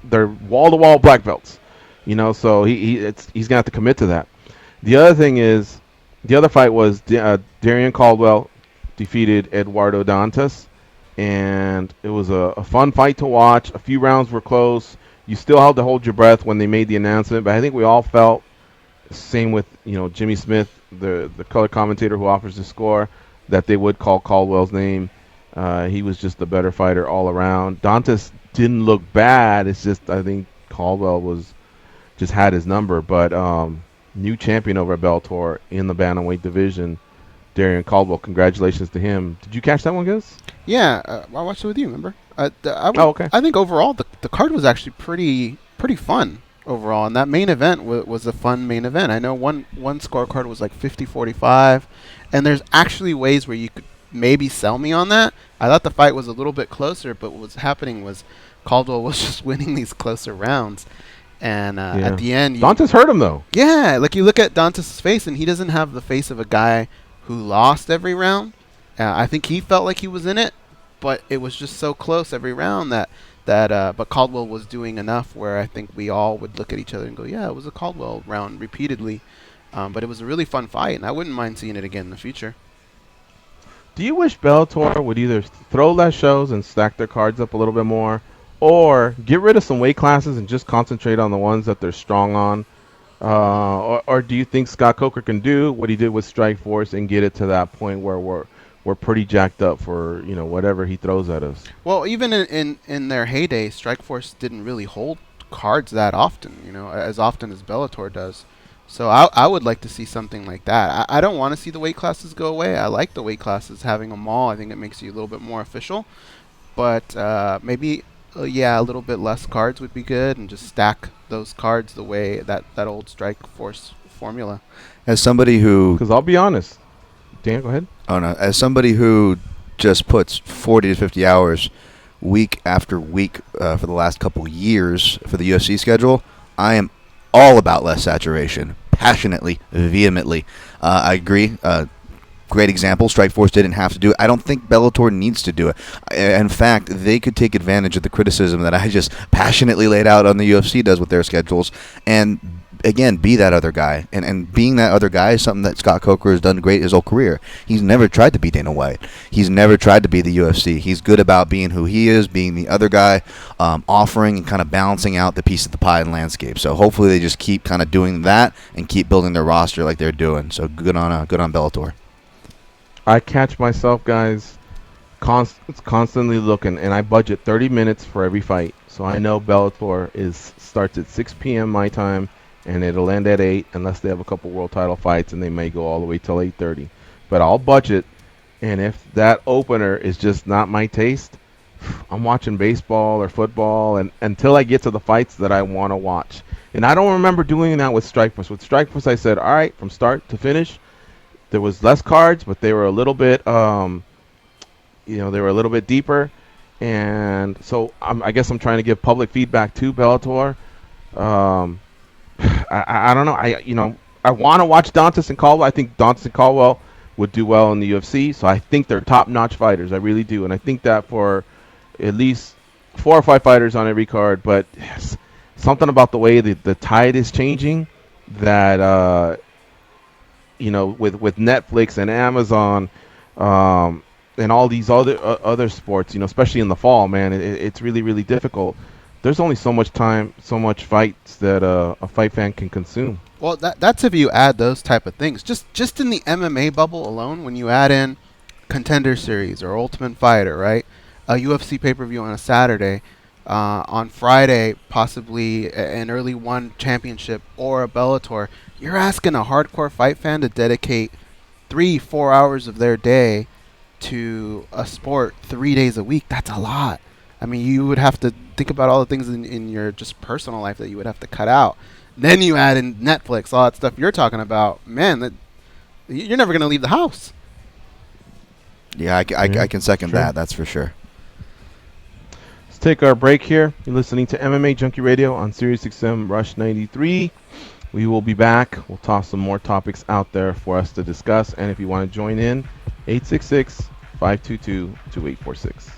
their wall-to-wall black belts, so he's gonna have to commit to that. The other thing is, the other fight was Darian Caldwell defeated Eduardo Dantas, and it was a fun fight to watch. A few rounds were close. You still had to hold your breath when they made the announcement, but I think we all felt, same with Jimmy Smith, the color commentator who offers the score, that they would call Caldwell's name. He was just the better fighter all around. Dantas didn't look bad. It's just, I think Caldwell just had his number. But new champion over at Bellator in the bantamweight division, Darian Caldwell. Congratulations to him. Did you catch that one, Gus? Yeah, I watched it with you. Remember? Okay. I think overall the card was actually pretty fun overall, and that main event was a fun main event. I know one scorecard was like 50-45, and there's actually ways where you could maybe sell me on that. I thought the fight was a little bit closer, but what was happening was Caldwell was just winning these closer rounds. And at the end, Dantas hurt him though. Yeah, like you look at Dantas' face, and he doesn't have the face of a guy who lost every round. I think he felt like he was in it, but it was just so close every round that but Caldwell was doing enough where I think we all would look at each other and go, yeah, it was a Caldwell round repeatedly. But it was a really fun fight, and I wouldn't mind seeing it again in the future. Do you wish Bellator would either throw less shows and stack their cards up a little bit more, or get rid of some weight classes and just concentrate on the ones that they're strong on? Or do you think Scott Coker can do what he did with Strikeforce and get it to that point where we're pretty jacked up for whatever he throws at us? Well, even in their heyday, Strikeforce didn't really hold cards that often, as often as Bellator does. So I would like to see something like that. I don't want to see the weight classes go away. I like the weight classes, having them all. I think it makes you a little bit more official. But maybe, a little bit less cards would be good, and just stack those cards the way that old Strikeforce formula. As somebody who... Because I'll be honest. Dan, go ahead. Oh, no. As somebody who just puts 40 to 50 hours week after week for the last couple years for the UFC schedule, I am all about less saturation, passionately, vehemently. I agree. Great example. Strikeforce didn't have to do it. I don't think Bellator needs to do it. In fact, they could take advantage of the criticism that I just passionately laid out on the UFC does with their schedules, and again, be that other guy. And being that other guy is something that Scott Coker has done great his whole career. He's never tried to be Dana White. He's never tried to be the UFC. He's good about being who he is, being the other guy, offering and kind of balancing out the piece of the pie and landscape. So hopefully they just keep kind of doing that and keep building their roster like they're doing. So good on Bellator. I catch myself, guys, constantly looking, and I budget 30 minutes for every fight. So I know Bellator starts at 6 p.m. my time, and it'll end at 8 unless they have a couple world title fights, and they may go all the way till 8:30. But I'll budget, and if that opener is just not my taste, I'm watching baseball or football and until I get to the fights that I want to watch. And I don't remember doing that with Strikeforce. With Strikeforce, I said, all right, from start to finish, there was less cards, but they were a little bit, they were a little bit deeper. And so I guess I'm trying to give public feedback to Bellator. I don't know. I want to watch Dantas and Caldwell. I think Dantas and Caldwell would do well in the UFC. So I think they're top-notch fighters. I really do. And I think that for at least 4 or 5 fighters on every card. But something about the way the tide is changing that, with Netflix and Amazon and all these other sports, especially in the fall, man, it's really, really difficult. There's only so much time, so much fights that a fight fan can consume. Well, that's if you add those type of things. Just in the MMA bubble alone, when you add in Contender Series or Ultimate Fighter, right? A UFC pay-per-view on a Saturday, on Friday, possibly an early one championship or a Bellator. You're asking a hardcore fight fan to dedicate 3-4 hours of their day to a sport 3 days a week. That's a lot. I mean, you would have to think about all the things in your just personal life that you would have to cut out. Then you add in Netflix, all that stuff you're talking about. Man, you're never going to leave the house. Yeah, I can second that. That's for sure. Let's take our break here. You're listening to MMA Junkie Radio on Sirius XM Rush 93. We will be back. We'll toss some more topics out there for us to discuss. And if you want to join in, 866-522-2846.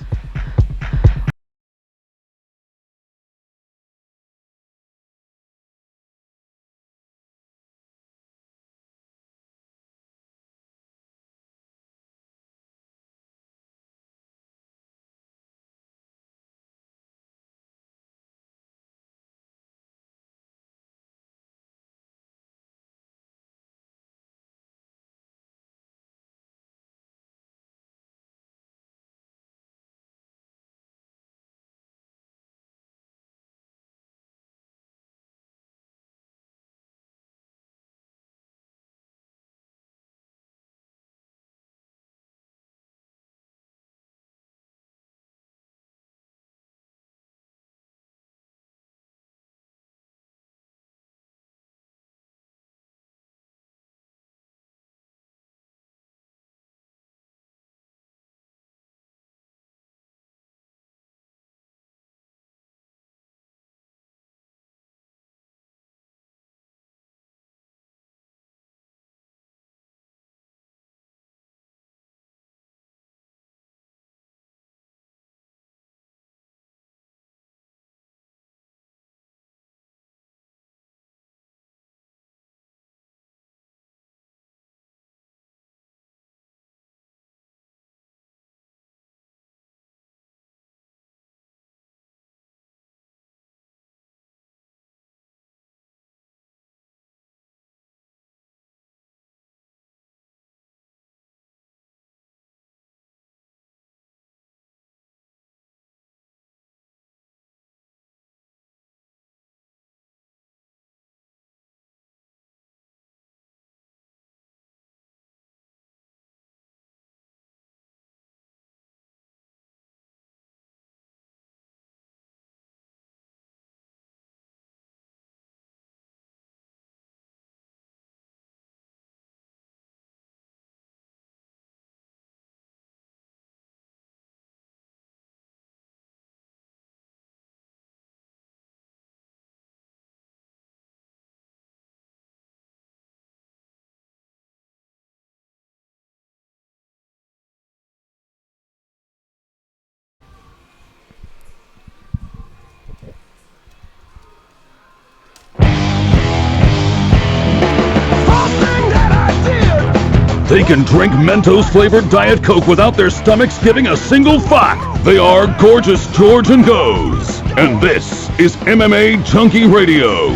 They can drink Mentos-flavored Diet Coke without their stomachs giving a single fuck. They are Gorgeous George and Goes. And this is MMA Junkie Radio.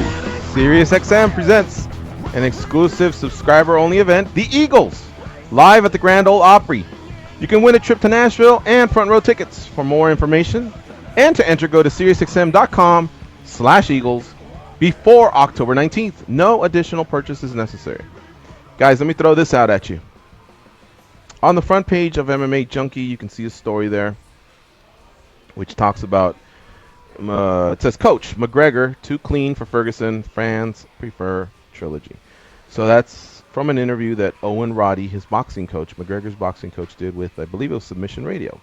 SiriusXM presents an exclusive subscriber-only event, The Eagles, live at the Grand Ole Opry. You can win a trip to Nashville and front row tickets. For more information and to enter, go to SiriusXM.com/Eagles before October 19th. No additional purchase is necessary. Guys, let me throw this out at you. On the front page of MMA Junkie, you can see a story there which talks about, it says, Coach, McGregor, too clean for Ferguson. Fans prefer trilogy. So that's from an interview that Owen Roddy, his boxing coach, McGregor's boxing coach, did with, I believe it was Submission Radio.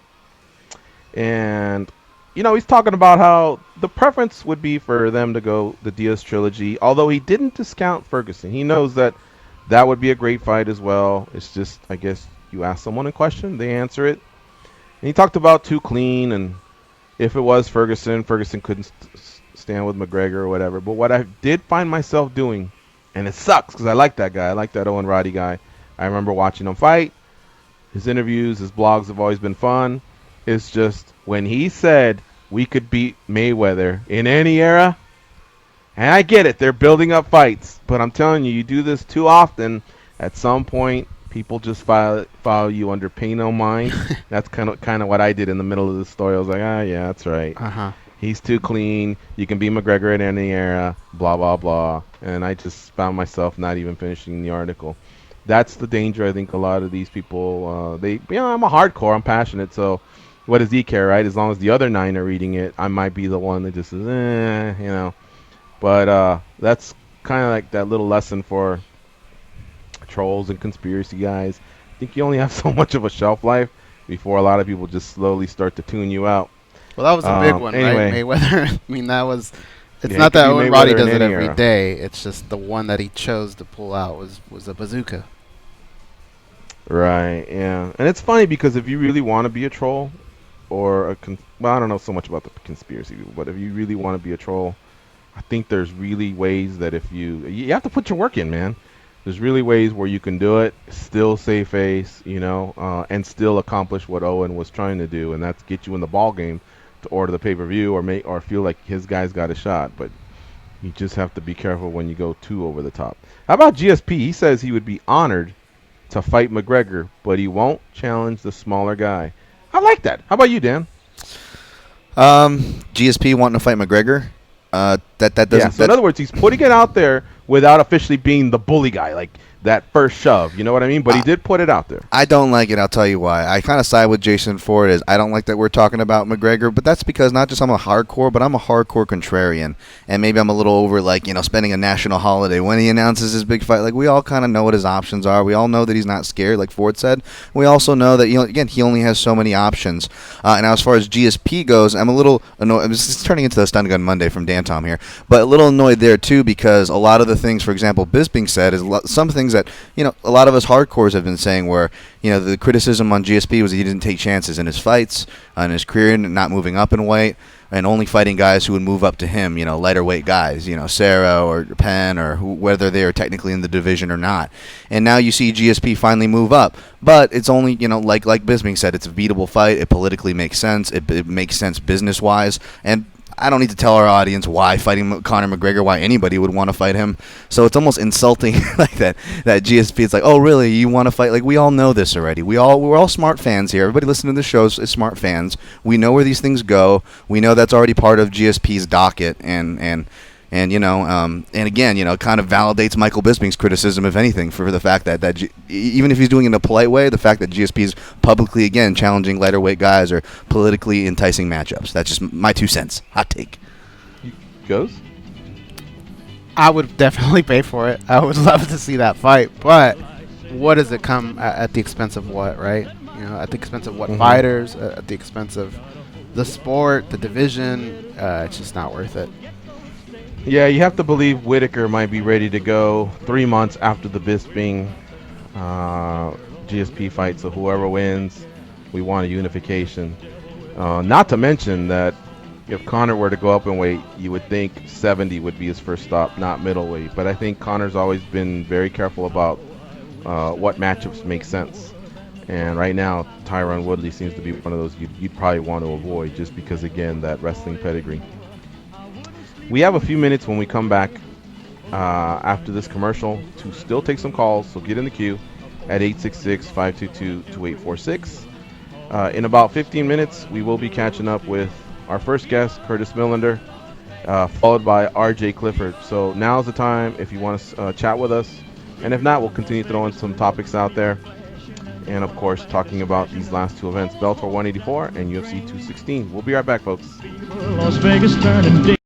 And, you know, he's talking about how the preference would be for them to go the Diaz trilogy, although he didn't discount Ferguson. He knows that that would be a great fight as well. It's just, I guess, you ask someone a question, they answer it. And he talked about too clean, and if it was Ferguson couldn't stand with McGregor or whatever. But what I did find myself doing, and it sucks because I like that guy. I like that Owen Roddy guy. I remember watching him fight. His interviews, his blogs have always been fun. It's just when he said we could beat Mayweather in any era, and I get it, they're building up fights, but I'm telling you, you do this too often, at some point, people just follow you under pain no mind. That's kind of what I did in the middle of the story. I was like, yeah, that's right. He's too clean. You can be McGregor in any era, blah, blah, blah. And I just found myself not even finishing the article. That's the danger, I think, a lot of these people, I'm a hardcore, I'm passionate, so what does he care, right? As long as the other 9 are reading it, I might be the one that just says, you know. But that's kind of like that little lesson for trolls and conspiracy guys. I think you only have so much of a shelf life before a lot of people just slowly start to tune you out. Well, that was a big one, anyway. right? Mayweather. I mean, it's not that Owen Roddy does it every day. It's just the one that he chose to pull out was a bazooka. Right, yeah. And it's funny because if you really want to be a troll, or I don't know so much about the conspiracy people, but if you really want to be a troll, I think there's really ways that if you have to put your work in, man. There's really ways where you can do it, still save face, you know, and still accomplish what Owen was trying to do, and that's get you in the ball game to order the pay-per-view or feel like his guy's got a shot. But you just have to be careful when you go too over the top. How about GSP? He says he would be honored to fight McGregor, but he won't challenge the smaller guy. I like that. How about you, Dan? GSP wanting to fight McGregor. That doesn't. Yeah, so in other words, he's putting it out there without officially being the bully guy, like that first shove. You know what I mean? But he did put it out there. I don't like it. I'll tell you why. I kind of side with Jason Ford. I don't like that we're talking about McGregor, but that's because not just I'm a hardcore, but I'm a hardcore contrarian, and maybe I'm a little over spending a national holiday when he announces his big fight. Like, we all kind of know what his options are. We all know that he's not scared, like Ford said. We also know that again, he only has so many options. And now as far as GSP goes, I'm a little annoyed. This is turning into the Stun Gun Monday from Dan Tom here, but a little annoyed there too because a lot of the things, for example, Bisping said is some things that a lot of us hardcores have been saying where, the criticism on GSP was he didn't take chances in his fights, in his career, not moving up in weight, and only fighting guys who would move up to him, lighter weight guys, Sarah or Penn or whether they are technically in the division or not. And now you see GSP finally move up. But it's only, like Bisping said, it's a beatable fight. It politically makes sense. It makes sense business-wise. And I don't need to tell our audience why fighting Conor McGregor, why anybody would want to fight him. So it's almost insulting like that GSP. It's like, oh, really? You want to fight? Like, we all know this already. We're all smart fans here. Everybody listening to the show is smart fans. We know where these things go. We know that's already part of GSP's docket. And again, it kind of validates Michael Bisping's criticism, if anything, for the fact that even if he's doing it in a polite way, the fact that GSP is publicly, again, challenging lighter weight guys or politically enticing matchups. That's just my 2 cents. Hot take. Goes? I would definitely pay for it. I would love to see that fight, but what does it come at the expense of what, right? At the expense of what fighters, at the expense of the sport, the division. It's just not worth it. Yeah, you have to believe Whitaker might be ready to go 3 months after the Bisping GSP fight. So whoever wins, we want a unification. Not to mention that if Conor were to go up in weight, you would think 70 would be his first stop, not middleweight. But I think Conor's always been very careful about what matchups make sense. And right now, Tyron Woodley seems to be one of those you'd probably want to avoid just because, again, that wrestling pedigree. We have a few minutes when we come back after this commercial to still take some calls, so get in the queue at 866-522-2846. In about 15 minutes, we will be catching up with our first guest, Curtis Millender, followed by R.J. Clifford. So now's the time if you want to chat with us. And if not, we'll continue throwing some topics out there. And, of course, talking about these last two events, Bellator 184 and UFC 216. We'll be right back, folks. Las Vegas turning deep.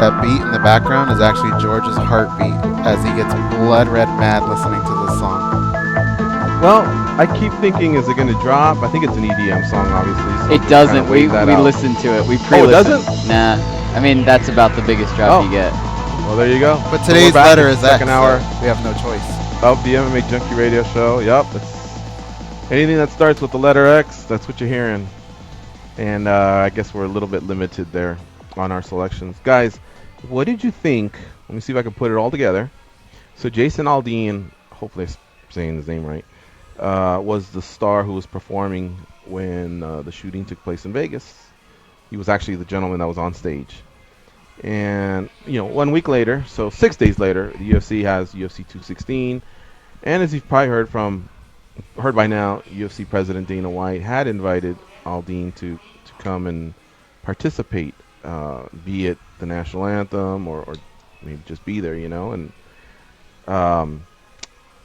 That beat in the background is actually George's heartbeat as he gets blood red mad listening to this song. Well, I keep thinking, is it going to drop? I think it's an EDM song, obviously. So it doesn't. We listened to it. We pre-listened. Oh, it doesn't? Nah. I mean, that's about the biggest drop you get. Well, there you go. But today's letter is second hour. So we have no choice. Of the MMA Junkie Radio Show. Yep. Anything that starts with the letter X, that's what you're hearing. And I guess we're a little bit limited there on our selections. Guys, what did you think? Let me see if I can put it all together. So Jason Aldean, hopefully I'm saying his name right, was the star who was performing when the shooting took place in Vegas. He was actually the gentleman that was on stage. And 1 week later, so 6 days later, the UFC has UFC 216, and as you've probably heard by now, UFC President Dana White had invited Aldine to come and participate, be it the national anthem or maybe just be there, and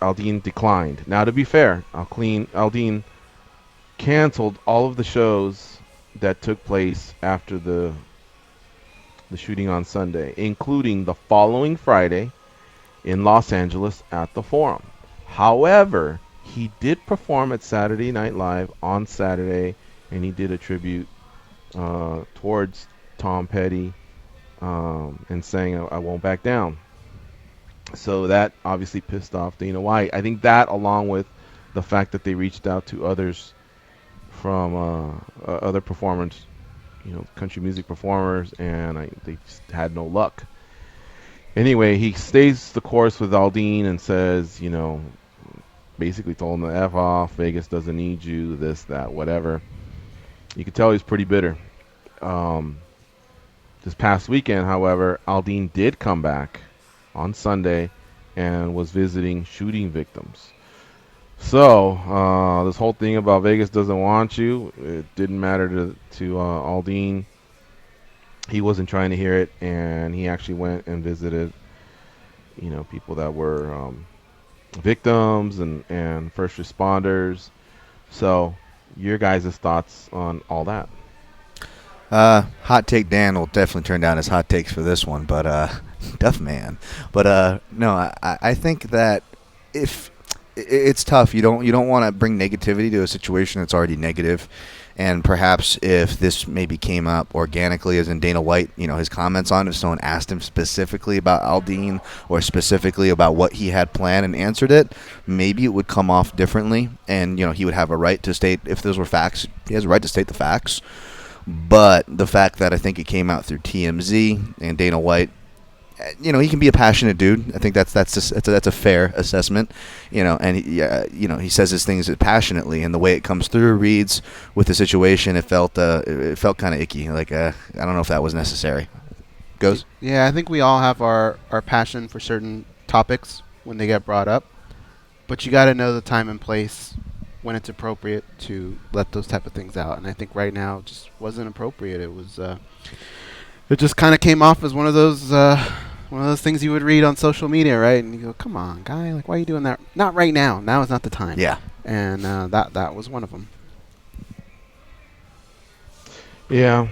Aldine declined. Now, to be fair, Aldine canceled all of the shows that took place after the shooting on Sunday, including the following Friday in Los Angeles at the Forum. However, he did perform at Saturday Night Live on Saturday, and he did a tribute towards Tom Petty and saying, I won't back down. So that obviously pissed off Dana White. I think that, along with the fact that they reached out to others from other performers, country music performers, and they just had no luck. Anyway, he stays the course with Aldine and says, basically told him to F off, Vegas doesn't need you, this, that, whatever. You could tell he's pretty bitter. This past weekend, however, Aldine did come back on Sunday and was visiting shooting victims. So, this whole thing about Vegas doesn't want you, it didn't matter to Aldine. He wasn't trying to hear it, and he actually went and visited, people that were victims and first responders. So, your guys' thoughts on all that? Hot take Dan will definitely turn down his hot takes for this one, but tough man. But no, I think that if it's tough, you don't want to bring negativity to a situation that's already negative. And perhaps if this maybe came up organically, as in Dana White, his comments on it, if someone asked him specifically about Aldine or specifically about what he had planned and answered it, maybe it would come off differently. And, he would have a right to state, if those were facts, he has a right to state the facts. But the fact that I think it came out through TMZ and Dana White, he can be a passionate dude. I think that's a fair assessment, and he says his things passionately, and the way it comes through reads with the situation, it felt kind of icky. Like I don't know if that was necessary. Goes? Yeah, I think we all have our passion for certain topics when they get brought up, but you got to know the time and place when it's appropriate to let those type of things out. And I think right now it just wasn't appropriate. It was it just kind of came off as one of those things you would read on social media, right? And you go, come on, guy, like, why are you doing that? Not right now. Now is not the time. Yeah. And that was one of them. Yeah.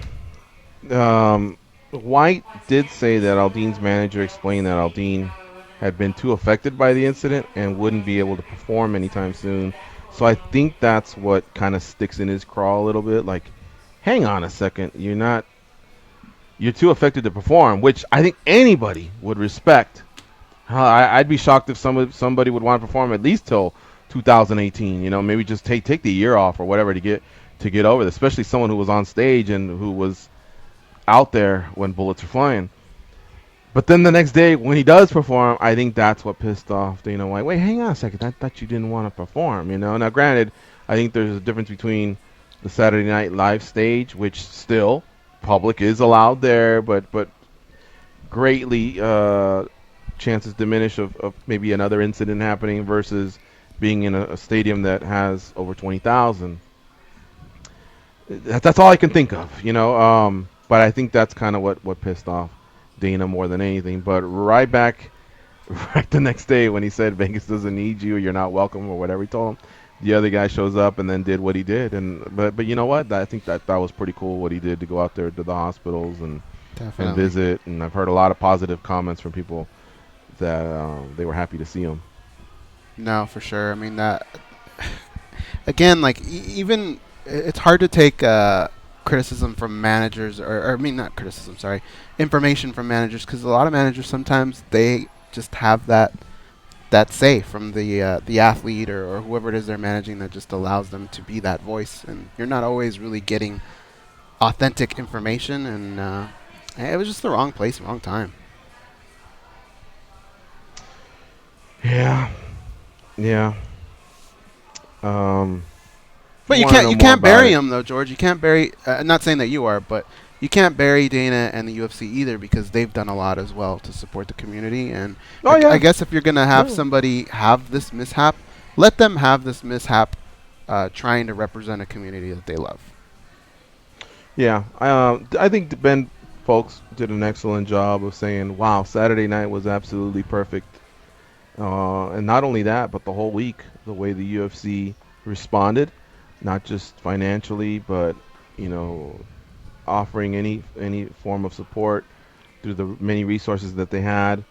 White did say that Aldine's manager explained that Aldine had been too affected by the incident and wouldn't be able to perform anytime soon. So I think that's what kind of sticks in his craw a little bit. Like, hang on a second, you're too affected to perform, which I think anybody would respect. I'd be shocked if somebody would want to perform at least till 2018. Maybe just take the year off or whatever to get over this. Especially someone who was on stage and who was out there when bullets were flying. But then the next day when he does perform, I think that's what pissed off Dana White. Wait, hang on a second. I thought you didn't want to perform. Now, granted, I think there's a difference between the Saturday Night Live stage, which still public is allowed there, but greatly chances diminish of maybe another incident happening versus being in a stadium that has over 20,000. That's all I can think of, but I think that's kind of what pissed off Dana more than anything. But right the next day when he said Vegas doesn't need you, you're not welcome, or whatever he told him, the other guy shows up and then did what he did. But you know what? I think that was pretty cool what he did to go out there to the hospitals and visit. And I've heard a lot of positive comments from people that they were happy to see him. No, for sure. I mean, that again, like even it's hard to take criticism from managers, or I mean, not criticism, sorry, information from managers, because a lot of managers sometimes they just have that say from the athlete or whoever it is they're managing that just allows them to be that voice, and you're not always really getting authentic information, and it was just the wrong place, wrong time. Yeah. But you can't bury him though, George. You can't bury. I'm not saying that you are, but you can't bury Dana and the UFC either because they've done a lot as well to support the community. And Oh, yeah. I guess if you're going to have somebody have this mishap, let them have this mishap trying to represent a community that they love. Yeah. I think Ben Folks did an excellent job of saying, wow, Saturday night was absolutely perfect. And not only that, but the whole week, the way the UFC responded, not just financially, but, offering any form of support through the many resources that they had.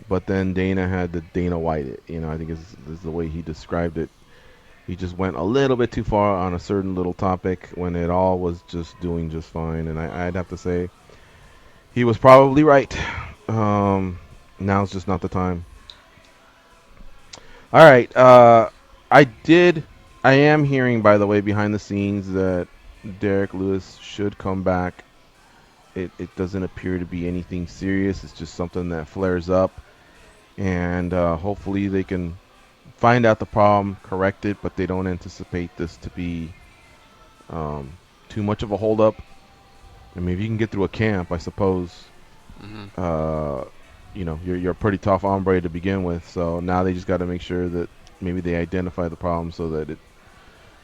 But then Dana had the Dana White it. I think is the way he described it. He just went a little bit too far on a certain little topic when it all was just doing just fine. And I'd have to say he was probably right. Now's just not the time. All right. I am hearing, by the way, behind the scenes that Derek Lewis should come back. It doesn't appear to be anything serious. It's just something that flares up. And hopefully they can find out the problem, correct it, but they don't anticipate this to be too much of a holdup. I mean, if you can get through a camp, I suppose, you're a pretty tough hombre to begin with. So now they just got to make sure that maybe they identify the problem so that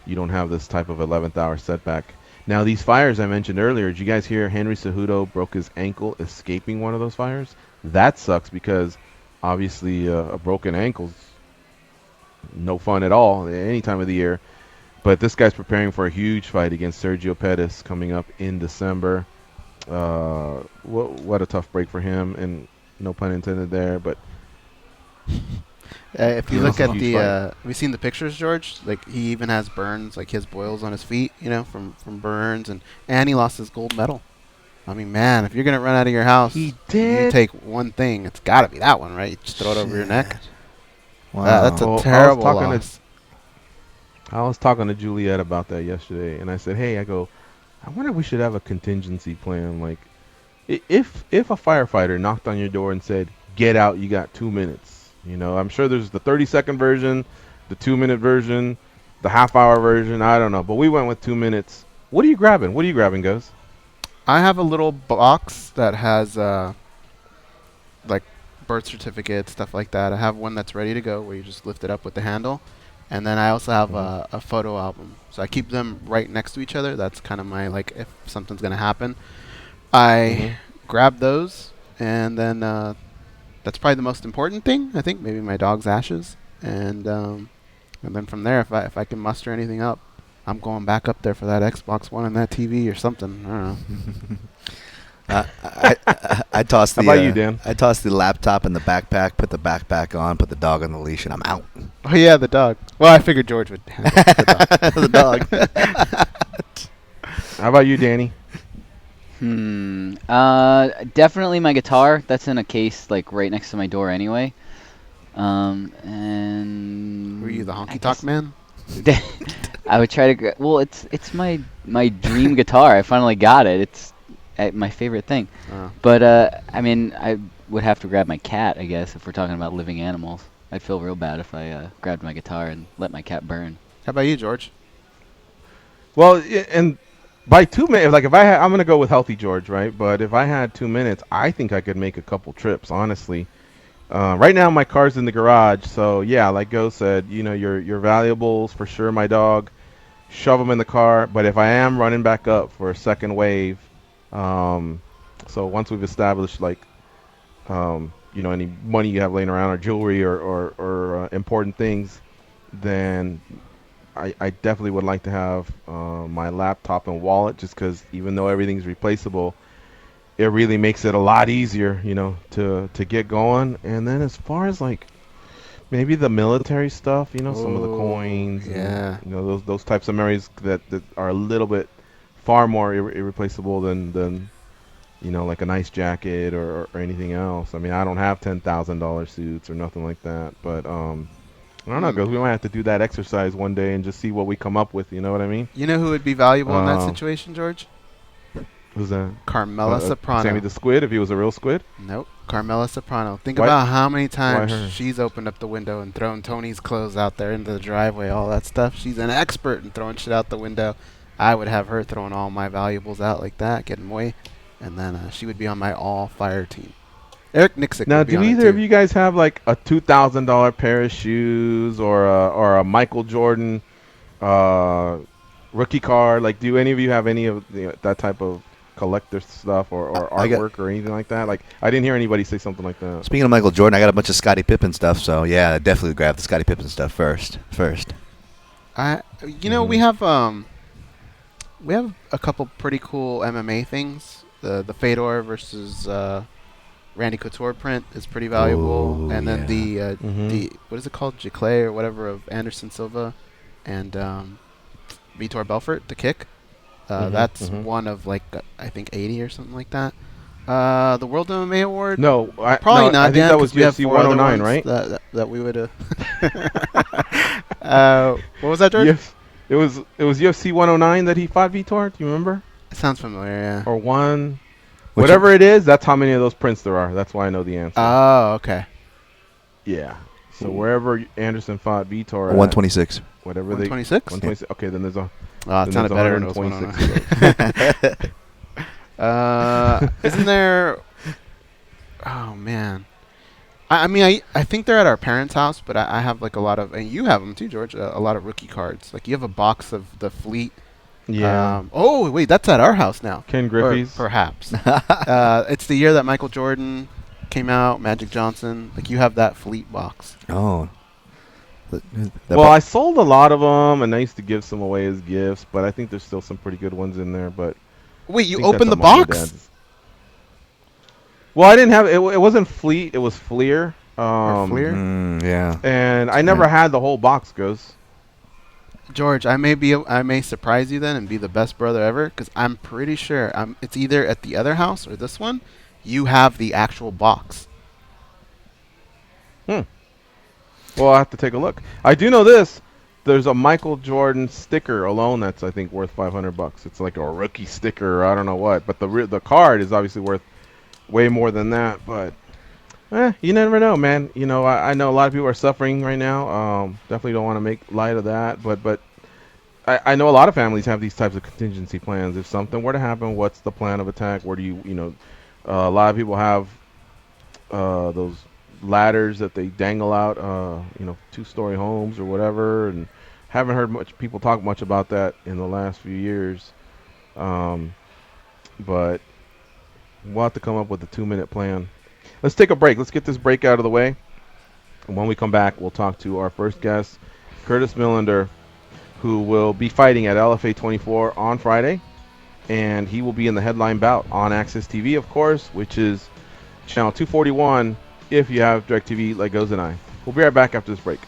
you don't have this type of 11th hour setback. Now, these fires I mentioned earlier, did you guys hear Henry Cejudo broke his ankle escaping one of those fires? That sucks because obviously a broken ankle's no fun at all any time of the year. But this guy's preparing for a huge fight against Sergio Pettis coming up in December. What a tough break for him, and no pun intended there. But if you look at the, have you seen the pictures, George? Like, he even has burns, like he has boils on his feet, from burns, and he lost his gold medal. I mean, man, if you're gonna run out of your house, you take one thing. It's got to be that one, right? You just throw it over your neck. Wow, that's a terrible loss. I was talking to Juliet about that yesterday, and I said, "Hey, I wonder if we should have a contingency plan. Like, if a firefighter knocked on your door and said, 'Get out, you got 2 minutes.'" I'm sure there's the 30-second version, the 2-minute version, the half-hour version. I don't know, but we went with 2 minutes. What are you grabbing? Goes? I have a little box that has like birth certificates, stuff like that. I have one that's ready to go where you just lift it up with the handle, and then I also have a photo album. So I keep them right next to each other. That's kind of my, like, if something's gonna happen, I grab those, and then that's probably the most important thing. I think maybe my dog's ashes, and then from there, if I can muster anything up, I'm going back up there for that Xbox One and that TV or something. I don't know. I tossed the. How about you, Dan? I tossed the laptop in the backpack, put the backpack on, put the dog on the leash, and I'm out. Oh yeah, the dog. Well, I figured George would handle the dog. The dog. How about you, Danny? Definitely my guitar. That's in a case like right next to my door anyway. And were you the honky tonk man? I would try to. Well, it's my dream guitar. I finally got it. It's my favorite thing. But I mean, I would have to grab my cat, I guess, if we're talking about living animals. I'd feel real bad if I grabbed my guitar and let my cat burn. How about you, George? Well, and by 2 minutes, like, I'm gonna go with healthy George, right? But if I had 2 minutes, I think I could make a couple trips, honestly. Right now, my car's in the garage, so yeah, like Go said, your valuables for sure. My dog, shove them in the car. But if I am running back up for a second wave, so once we've established, like, any money you have laying around or jewelry or important things, then I definitely would like to have my laptop and wallet, just because even though everything's replaceable, it really makes it a lot easier, to get going. And then as far as, like, maybe the military stuff, some of the coins, yeah, and, those types of memories that are a little bit far more irreplaceable than like a nice jacket or anything else. I mean, I don't have $10,000 suits or nothing like that, but I don't know, because we might have to do that exercise one day and just see what we come up with. You know what I mean? You know who would be valuable in that situation, George? Who's that? Carmela Soprano. Sammy the Squid, if he was a real squid? Nope. Carmela Soprano. Think about how many times she's opened up the window and thrown Tony's clothes out there into the driveway, all that stuff. She's an expert in throwing shit out the window. I would have her throwing all my valuables out like that, getting away. and then she would be on my all-fire team. Eric Nixick Now, would be do on it either of too. you guys have like a $2,000 pair of shoes or a Michael Jordan rookie card? Like, do any of you have any of that type of collector stuff or artwork or anything like that? Like, I didn't hear anybody say something like that. Speaking of Michael Jordan, I got a bunch of Scottie Pippen stuff, so yeah, I'd definitely grab the Scottie Pippen stuff first. We have a couple pretty cool MMA things. The Fedor versus Randy Couture print is pretty valuable, and then the what is it called, Giclée or whatever, of Anderson Silva and Vitor Belfort, the kick. That's one of like I think 80 or something like that. The World MMA Award? No, probably not. I think that was UFC 109, right? That we would. What was that, George? It was UFC 109 that he fought Vitor. Do you remember? It sounds familiar. Yeah. Or one. Whatever it is, that's how many of those prints there are. That's why I know the answer. Oh, okay. Yeah. So wherever Anderson fought Vitor, 126. Whatever 126. 126. Okay, then there's a. It sounded better than 126. Isn't there? Oh man. I think they're at our parents' house, but I have like a lot of, and you have them too, George. A lot of rookie cards. Like you have a box of the Fleet. Yeah. Oh wait, that's at our house now. Ken Griffey's. Perhaps. It's the year that Michael Jordan came out. Magic Johnson. Like you have that Fleet box. Oh. Well, I sold a lot of them, and I used to give some away as gifts, but I think there's still some pretty good ones in there. But wait, you opened the box? Well, I didn't have it. It wasn't Fleet. It was Fleer. Fleer? Yeah. And I never had the whole box, Goes. George, I may surprise you then and be the best brother ever, because I'm pretty sure it's either at the other house or this one. You have the actual box. Well, I'll have to take a look. I do know this. There's a Michael Jordan sticker alone that's, I think, worth $500. It's like a rookie sticker or I don't know what. But the card is obviously worth way more than that. But you never know, man. You know, I know a lot of people are suffering right now. Definitely don't want to make light of that. But I know a lot of families have these types of contingency plans. If something were to happen, what's the plan of attack? Where do a lot of people have those ladders that they dangle out, 2-story homes or whatever, and haven't heard people talk much about that in the last few years. But we'll have to come up with a 2-minute plan. Let's take a break. Let's get this break out of the way. And when we come back, we'll talk to our first guest, Curtis Millender, who will be fighting at LFA 24 on Friday. And he will be in the headline bout on Access TV, of course, which is channel 241 if you have DirecTV like Goes and I. We'll be right back after this break.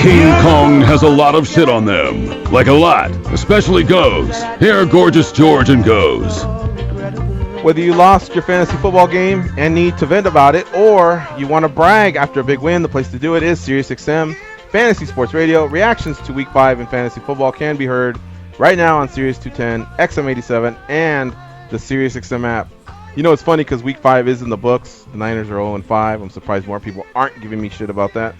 King Kong has a lot of shit on them. Like a lot. Especially Goes. Here are Gorgeous George and Goes. Whether you lost your fantasy football game and need to vent about it, or you want to brag after a big win, the place to do it is SiriusXM Fantasy Sports Radio. Reactions to Week 5 in fantasy football can be heard right now on Sirius 210, XM87, and the SiriusXM app. You know, it's funny because Week 5 is in the books. The Niners are 0-5. I'm surprised more people aren't giving me shit about that.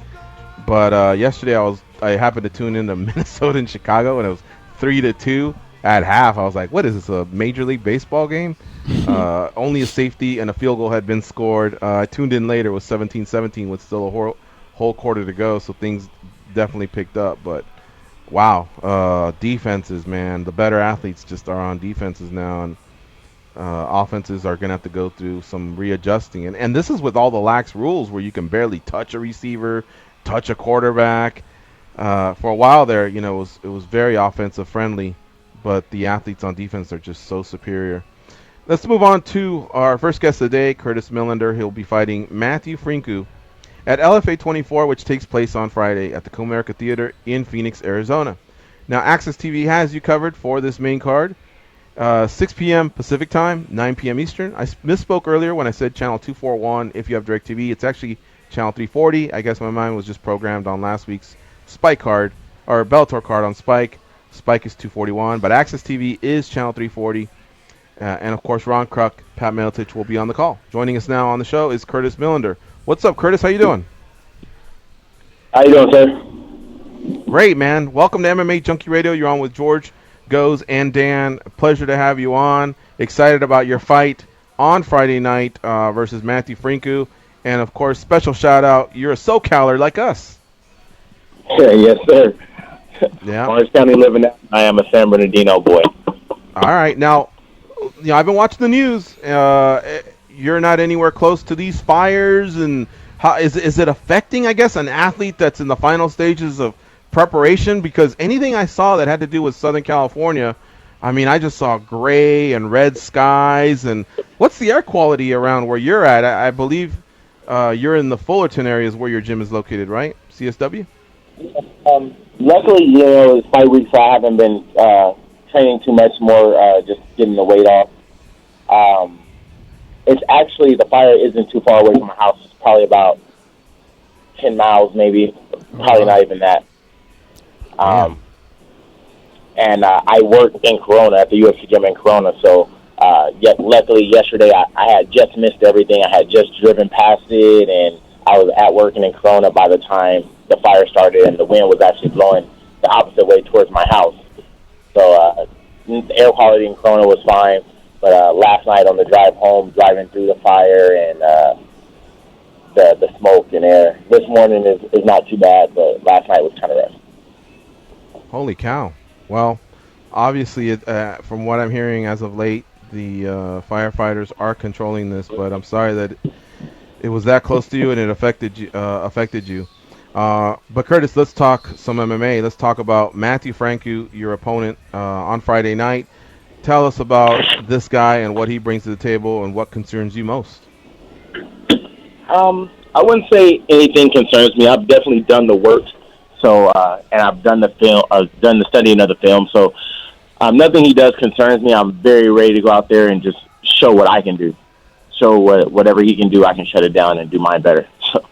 But yesterday I happened to tune into Minnesota and Chicago, and it was 3-2 at half. I was like, what is this, a Major League Baseball game? Only a safety and a field goal had been scored. I tuned in later. It was 17-17 with still a whole quarter to go, so things definitely picked up. But, wow, defenses, man. The better athletes just are on defenses now, and offenses are going to have to go through some readjusting. And this is with all the lax rules where you can barely touch a receiver, touch a quarterback. For a while there, you know, it was very offensive friendly, but the athletes on defense are just so superior. Let's move on to our first guest of the day, Curtis Millender. He'll be fighting Matthew Franku at LFA 24, which takes place on Friday at the Comerica Theater in Phoenix, Arizona. Now, Access TV has you covered for this main card. 6 p.m. Pacific time, 9 p.m. Eastern. I misspoke earlier when I said channel 241 if you have DirecTV. It's actually channel 340. I guess my mind was just programmed on last week's Spike card, or Bellator card on Spike. Spike is 241, but Access TV is channel 340. And, of course, Ron Kruk, Pat Miletich will be on the call. Joining us now on the show is Curtis Millender. What's up, Curtis? How you doing? How you doing, sir? Great, man. Welcome to MMAjunkie Radio. You're on with George, Goes, and Dan. Pleasure to have you on. Excited about your fight on Friday night versus Matthew Franku. And, of course, special shout-out, you're a SoCaler like us. Yes, sir. Yeah. Orange County living out. I am a San Bernardino boy. All right. Now, you know, I've been watching the news. You're not anywhere close to these fires, and how is it affecting, I guess, an athlete that's in the final stages of preparation? Because anything I saw that had to do with Southern California, I mean, I just saw gray and red skies. And what's the air quality around where you're at? I believe you're in the Fullerton areas where your gym is located, right? CSW? Luckily, you know, it's 5 weeks, so I haven't been training too much more, just getting the weight off. It's actually, the fire isn't too far away from my house. It's probably about 10 miles, maybe. Probably not even that. And I work in Corona, at the UFC gym in Corona, so luckily yesterday I had just missed everything. I had just driven past it, and I was at work in Corona by the time the fire started, and the wind was actually blowing the opposite way towards my house. So the air quality in Corona was fine, but last night on the drive home, driving through the fire and the smoke and air, this morning is not too bad, but last night was kind of rough. Holy cow. Well, obviously, from what I'm hearing as of late, the firefighters are controlling this, but I'm sorry that it was that close to you and it affected you. But Curtis, let's talk some MMA. Let's talk about Matthew Franku, your opponent on Friday night. Tell us about this guy and what he brings to the table and what concerns you most. I wouldn't say anything concerns me. I've definitely done the work, so and I've done the film, done the studying of the film. So nothing he does concerns me. I'm very ready to go out there and just show what I can do. Show whatever he can do, I can shut it down and do mine better. So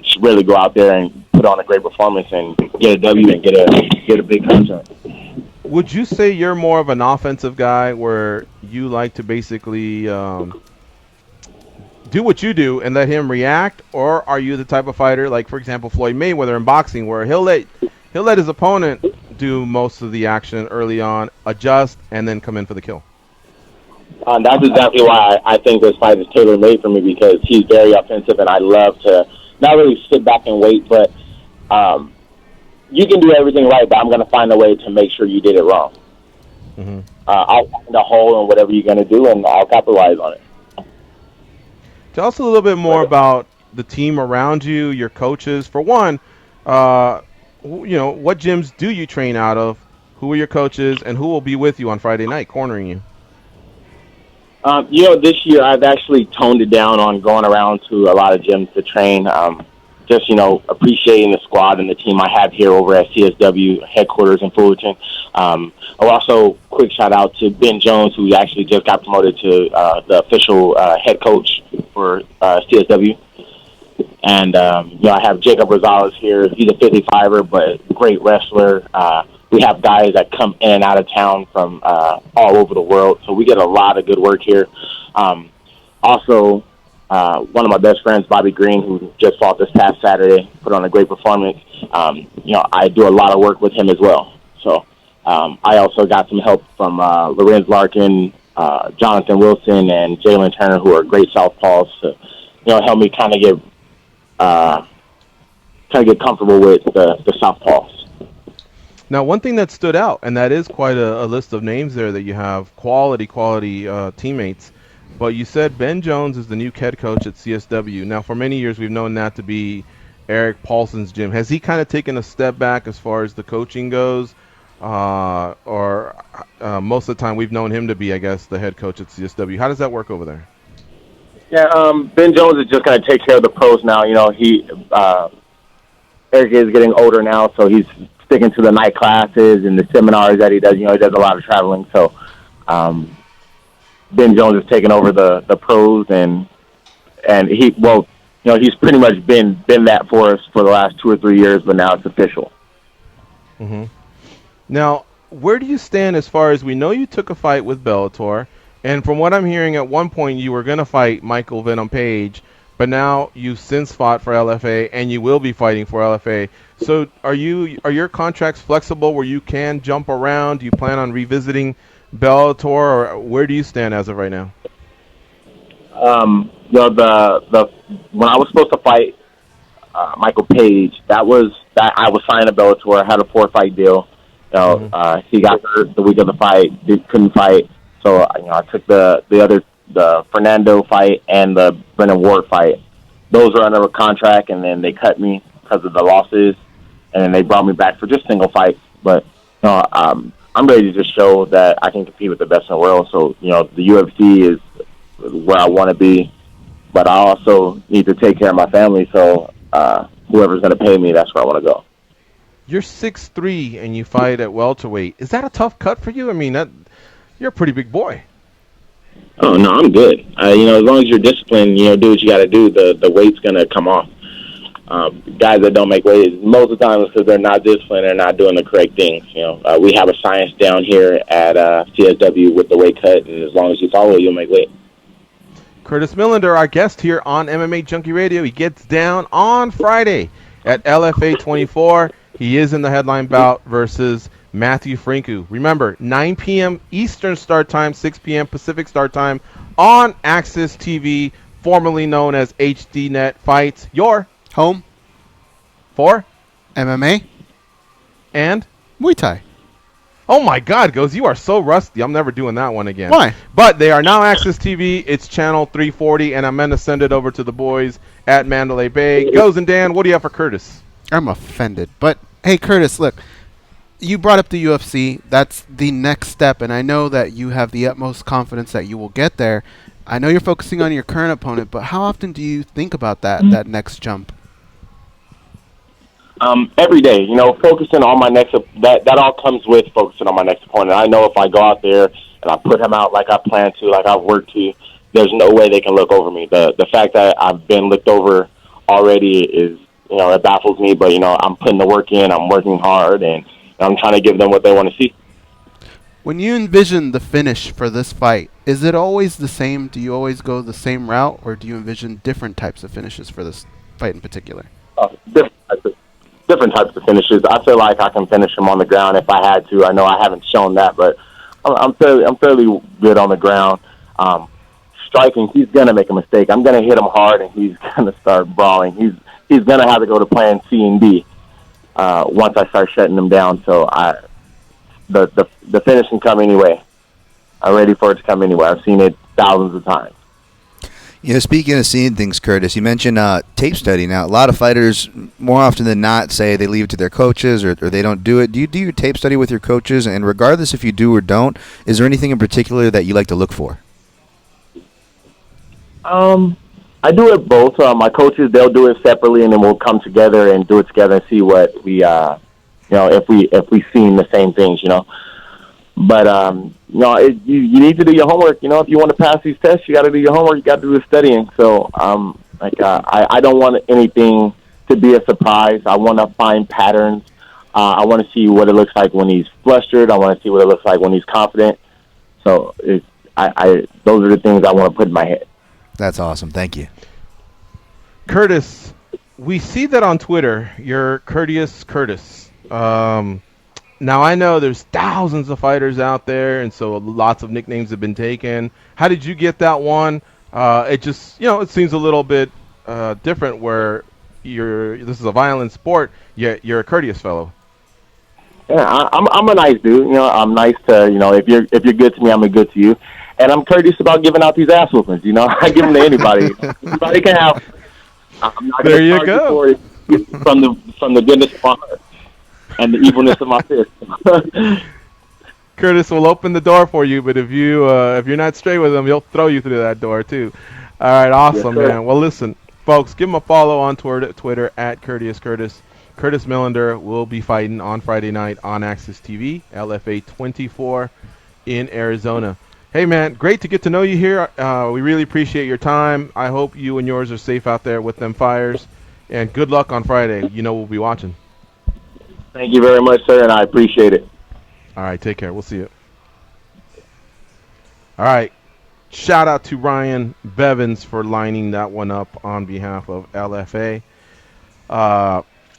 just really go out there and put on a great performance and get a W and get a big contract. Would you say you're more of an offensive guy where you like to basically do what you do and let him react, or are you the type of fighter like, for example, Floyd Mayweather in boxing, where he'll let his opponent do most of the action early on, adjust, and then come in for the kill? That's exactly why I think this fight is tailor-made for me, because he's very offensive, and I love to not really sit back and wait, but you can do everything right, but I'm going to find a way to make sure you did it wrong. Mm-hmm. I'll find a hole in whatever you're going to do, and I'll capitalize on it. Tell us a little bit more about the team around you, your coaches. For one, what gyms do you train out of? Who are your coaches, and who will be with you on Friday night cornering you? This year I've actually toned it down on going around to a lot of gyms to train. just, appreciating the squad and the team I have here over at CSW headquarters in Fullerton. I'll also quick shout out to Ben Jones, who actually just got promoted to the official head coach for CSW. And, I have Jacob Rosales here. He's a 55er, but great wrestler. We have guys that come in and out of town from all over the world. So we get a lot of good work here. Also, one of my best friends, Bobby Green, who just fought this past Saturday, put on a great performance. I do a lot of work with him as well. So I also got some help from Lorenz Larkin, Jonathan Wilson, and Jalen Turner, who are great southpaws to help me kind of get comfortable with the southpaws. Now, one thing that stood out, and that is quite a list of names there that you have, quality teammates. But you said Ben Jones is the new head coach at CSW. Now, for many years, we've known that to be Eric Paulson's gym. Has he kind of taken a step back as far as the coaching goes? Or most of the time, we've known him to be, I guess, the head coach at CSW. How does that work over there? Yeah, Ben Jones is just going to take care of the pros now. Eric is getting older now, so he's sticking to the night classes and the seminars that he does. He does a lot of traveling. So Ben Jones is taking over the pros, and he's pretty much been that for us for the last 2 or 3 years, but now it's official. Mm-hmm. Now, where do you stand as far as we know you took a fight with Bellator, and from what I'm hearing, at one point you were going to fight Michael Venom Page, but now you've since fought for LFA, and you will be fighting for LFA. So are your contracts flexible where you can jump around? Do you plan on revisiting Bellator, or where do you stand as of right now? When I was supposed to fight Michael Page, I was signed to Bellator. I had a 4-fight deal. He got hurt the week of the fight, couldn't fight. So I took the Fernando fight and the Brennan Ward fight. Those were under a contract, and then they cut me because of the losses, and then they brought me back for just single fights. But I'm ready to just show that I can compete with the best in the world. So the UFC is where I want to be, but I also need to take care of my family. So whoever's going to pay me, that's where I want to go. You're 6'3", and you fight at welterweight. Is that a tough cut for you? I mean, you're a pretty big boy. Oh, no, I'm good. As long as you're disciplined, do what you got to do, the weight's going to come off. Guys that don't make weight, most of the time it's because they're not disciplined, they're not doing the correct things. We have a science down here at CSW with the weight cut, and as long as you follow it, you'll make weight. Curtis Millender, our guest here on MMA Junkie Radio. He gets down on Friday at LFA 24. He is in the headline bout versus Matthew Franku. Remember, 9 p.m. Eastern start time, 6 p.m. Pacific start time on Access TV, formerly known as HDNet Fights. Your home for MMA and Muay Thai. Oh my God, Goes, you are so rusty. I'm never doing that one again. Why? But they are now Access TV. It's channel 340, and I'm going to send it over to the boys at Mandalay Bay. Goes and Dan, what do you have for Curtis? I'm offended. But, hey, Curtis, look, you brought up the UFC. That's the next step, and I know that you have the utmost confidence that you will get there. I know you're focusing on your current opponent, but how often do you think about that next jump? Every day, focusing on my next, that all comes with focusing on my next opponent. I know if I go out there and I put him out like I plan to, like I've worked to, there's no way they can look over me. The fact that I've been looked over already is, it baffles me, but, I'm putting the work in, I'm working hard, and I'm trying to give them what they want to see. When you envision the finish for this fight, is it always the same? Do you always go the same route, or do you envision different types of finishes for this fight in particular? Different types of finishes. I feel like I can finish him on the ground if I had to. I know I haven't shown that, but I'm fairly good on the ground. Striking, he's gonna make a mistake. I'm gonna hit him hard, and he's gonna start brawling. He's gonna have to go to plan C and D once I start shutting him down. So the finish can come anyway. I'm ready for it to come anyway. I've seen it thousands of times. Speaking of seeing things, Curtis, you mentioned tape study. Now, a lot of fighters, more often than not, say they leave it to their coaches or they don't do it. Do you do your tape study with your coaches? And regardless if you do or don't, is there anything in particular that you like to look for? I do it both. My coaches, they'll do it separately, and then we'll come together and do it together and see what we, if we've seen the same things, But you need to do your homework. If you want to pass these tests, you got to do your homework. You got to do the studying. So, I don't want anything to be a surprise. I want to find patterns. I want to see what it looks like when he's flustered. I want to see what it looks like when he's confident. So, those are the things I want to put in my head. That's awesome. Thank you. Curtis, we see that on Twitter. You're Courteous Curtis. Now, I know there's thousands of fighters out there, and so lots of nicknames have been taken. How did you get that one? It just, it seems a little bit different where this is a violent sport, yet you're a courteous fellow. Yeah, I'm a nice dude. I'm nice to, if you're good to me, I'm good to you. And I'm courteous about giving out these ass whoopings. I give them to anybody. Anybody can have. I'm not there you go. For it from the goodness of my heart and the evilness of my fist. Curtis will open the door for you, but if you're not straight with him, he'll throw you through that door too. All right, awesome, yes, man. Well, listen, folks, give him a follow on Twitter at Courteous Curtis. Curtis Millender will be fighting on Friday night on Access TV, LFA 24 in Arizona. Hey, man, great to get to know you here. We really appreciate your time. I hope you and yours are safe out there with them fires. And good luck on Friday. We'll be watching. Thank you very much, sir, and I appreciate it. All right, take care. We'll see you. All right. Shout out to Ryan Bevins for lining that one up on behalf of LFA.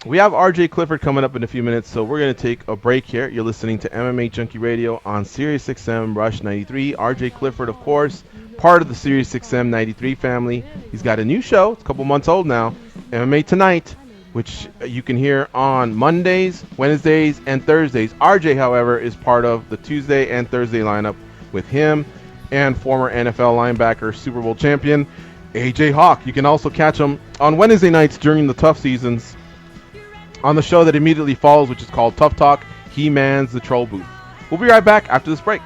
We have R.J. Clifford coming up in a few minutes, so we're going to take a break here. You're listening to MMAjunkie Radio on Sirius XM Rush 93. R.J. Clifford, of course, part of the Sirius XM 93 family. He's got a new show. It's a couple months old now, MMA Tonight, which you can hear on Mondays, Wednesdays, and Thursdays. R.J., however, is part of the Tuesday and Thursday lineup with him and former NFL linebacker, Super Bowl champion, A.J. Hawk. You can also catch him on Wednesday nights during the tough seasons on the show that immediately follows, which is called Tough Talk. He mans the troll booth. We'll be right back after this break.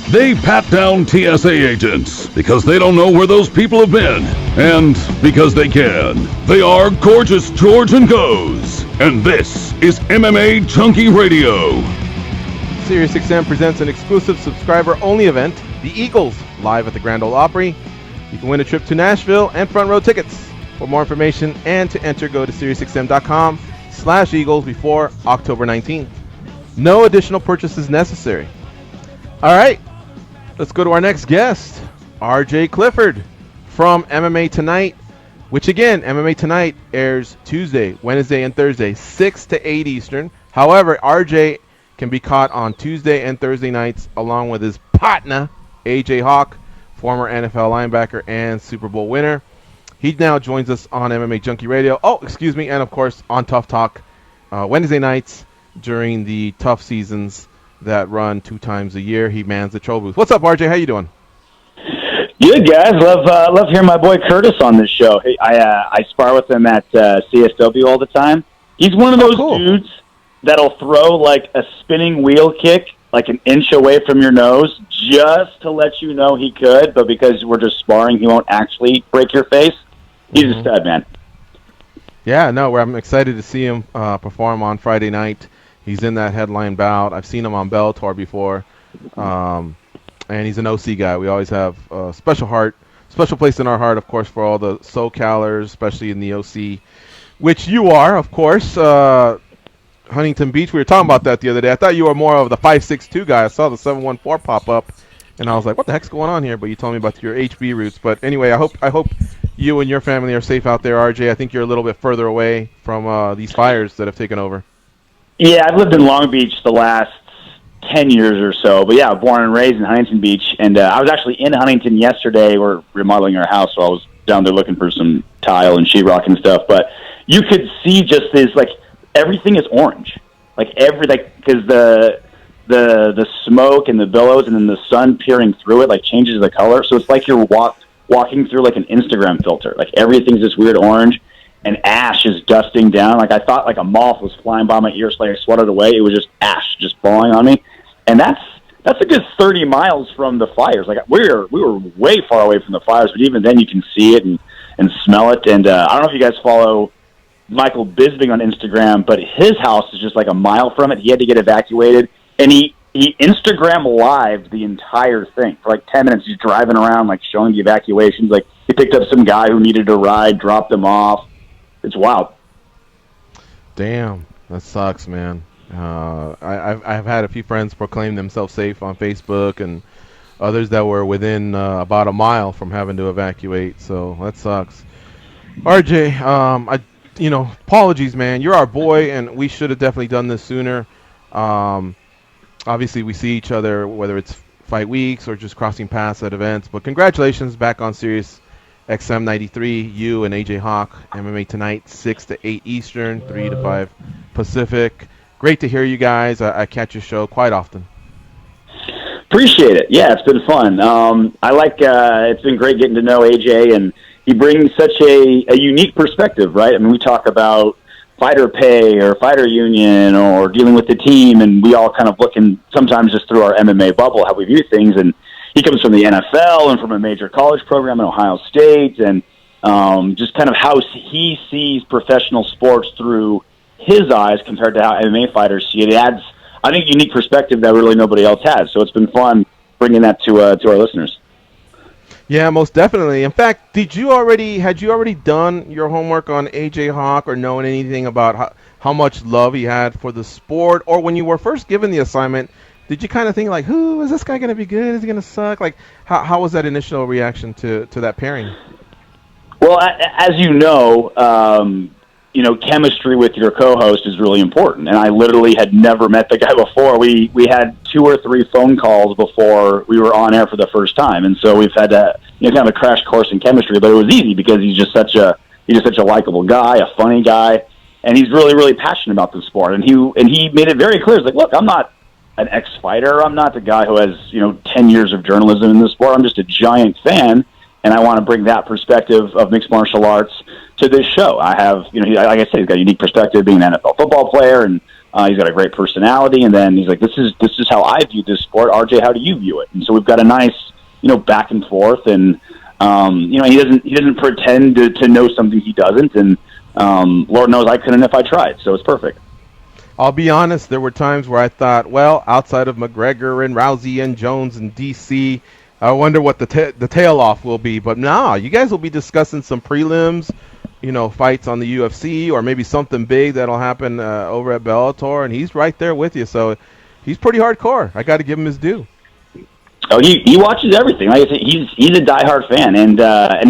They pat down TSA agents because they don't know where those people have been, and because they can. They are Gorgeous George and Goes, and this is MMA Junkie Radio. SiriusXM presents an exclusive subscriber-only event, The Eagles, live at the Grand Ole Opry. You can win a trip to Nashville and front row tickets. For more information and to enter, go to SiriusXM.com/Eagles before October 19th. No additional purchases necessary. All right, let's go to our next guest, R.J. Clifford from MMA Tonight, which again, MMA Tonight airs Tuesday, Wednesday, and Thursday, 6 to 8 Eastern. However, R.J. can be caught on Tuesday and Thursday nights along with his partner, A.J. Hawk, former NFL linebacker and Super Bowl winner. He now joins us on MMA Junkie Radio. And of course on Tough Talk Wednesday nights during the tough seasons that run 2 times a year. He mans the troll booth. What's up, RJ? How you doing? Good, guys. Love hearing my boy Curtis on this show. Hey, I spar with him at CSW all the time. He's one of those dudes that'll throw like a spinning wheel kick like an inch away from your nose just to let you know he could, but because we're just sparring, he won't actually break your face. He's a stud, man. Yeah, no, I'm excited to see him perform on Friday night. He's in that headline bout. I've seen him on Bellator before, and he's an OC guy. We always have a special place in our heart, of course, for all the SoCalers, especially in the OC, which you are, of course. Huntington Beach, we were talking about that the other day. I thought you were more of the 5'6" guy. I saw the 714 pop up, and I was like, what the heck's going on here? But you told me about your HB roots. But anyway, I hope you and your family are safe out there, RJ. I think you're a little bit further away from these fires that have taken over. Yeah, I've lived in Long Beach the last 10 years or so. But yeah, born and raised in Huntington Beach. And I was actually in Huntington yesterday. We're remodeling our house, so I was down there looking for some tile and sheetrock and stuff. But you could see just this, like, everything is orange. Because the smoke and the billows and then the sun peering through it, like, changes the color. So it's like you're walking through, like, an Instagram filter. Like, everything's this weird orange, and ash is dusting down. Like, I thought, like, a moth was flying by my ear, so I swatted away. It was just ash just falling on me. And that's a good 30 miles from the fires. Like, we were way far away from the fires, but even then you can see it and smell it. And I don't know if you guys follow Michael Bisping on Instagram, but his house is just like a mile from it. He had to get evacuated, and he Instagram lived the entire thing for like 10 minutes. He's driving around, like, showing the evacuations. Like, he picked up some guy who needed a ride, dropped him off. It's wild. Damn, that sucks, man. I've had a few friends proclaim themselves safe on Facebook, and others that were within about a mile from having to evacuate. So that sucks. RJ, apologies, man. You're our boy, and we should have definitely done this sooner. Obviously, we see each other, whether it's fight weeks or just crossing paths at events. But congratulations back on Sirius XM 93. You and AJ Hawk, MMA Tonight, 6 to 8 Eastern, 3 to 5 Pacific. Great to hear you guys. I catch your show quite often. Appreciate it. Yeah, it's been fun. It's been great getting to know AJ, and he brings such a unique perspective, right? I mean, we talk about fighter pay or fighter union or dealing with the team, and we all kind of look in sometimes just through our MMA bubble how we view things. And he comes from the NFL and from a major college program in Ohio State, and just kind of how he sees professional sports through his eyes compared to how MMA fighters see it. It adds, I think, unique perspective that really nobody else has. So it's been fun bringing that to our listeners. Yeah, most definitely. In fact, had you already done your homework on AJ Hawk or known anything about how much love he had for the sport? Or when you were first given the assignment, did you kind of think like, who is this guy going to be good? Is he going to suck? Like, how was that initial reaction to that pairing? Well, as you know, chemistry with your co-host is really important. And I literally had never met the guy before. We had 2 or 3 phone calls before we were on air for the first time. And so we've had kind of a crash course in chemistry, but it was easy because he's just such a likable guy, a funny guy, and he's really, really passionate about the sport. And he made it very clear. He's like, look, I'm not an ex-fighter. I'm not the guy who has, 10 years of journalism in the sport. I'm just a giant fan, and I want to bring that perspective of mixed martial arts to this show. I have, like I said, he's got a unique perspective being an NFL football player and He's got a great personality, and then he's like, "This is how I view this sport. RJ, how do you view it?" And so we've got a nice, back and forth, and he doesn't pretend to know something he doesn't, and Lord knows I couldn't if I tried. So it's perfect. I'll be honest, there were times where I thought, well, outside of McGregor and Rousey and Jones and DC, I wonder what the tail off will be. But nah, you guys will be discussing some prelims, fights on the UFC, or maybe something big that'll happen over at Bellator, and he's right there with you. So he's pretty hardcore. I got to give him his due. Oh, he watches everything. Like I said, he's a diehard fan, and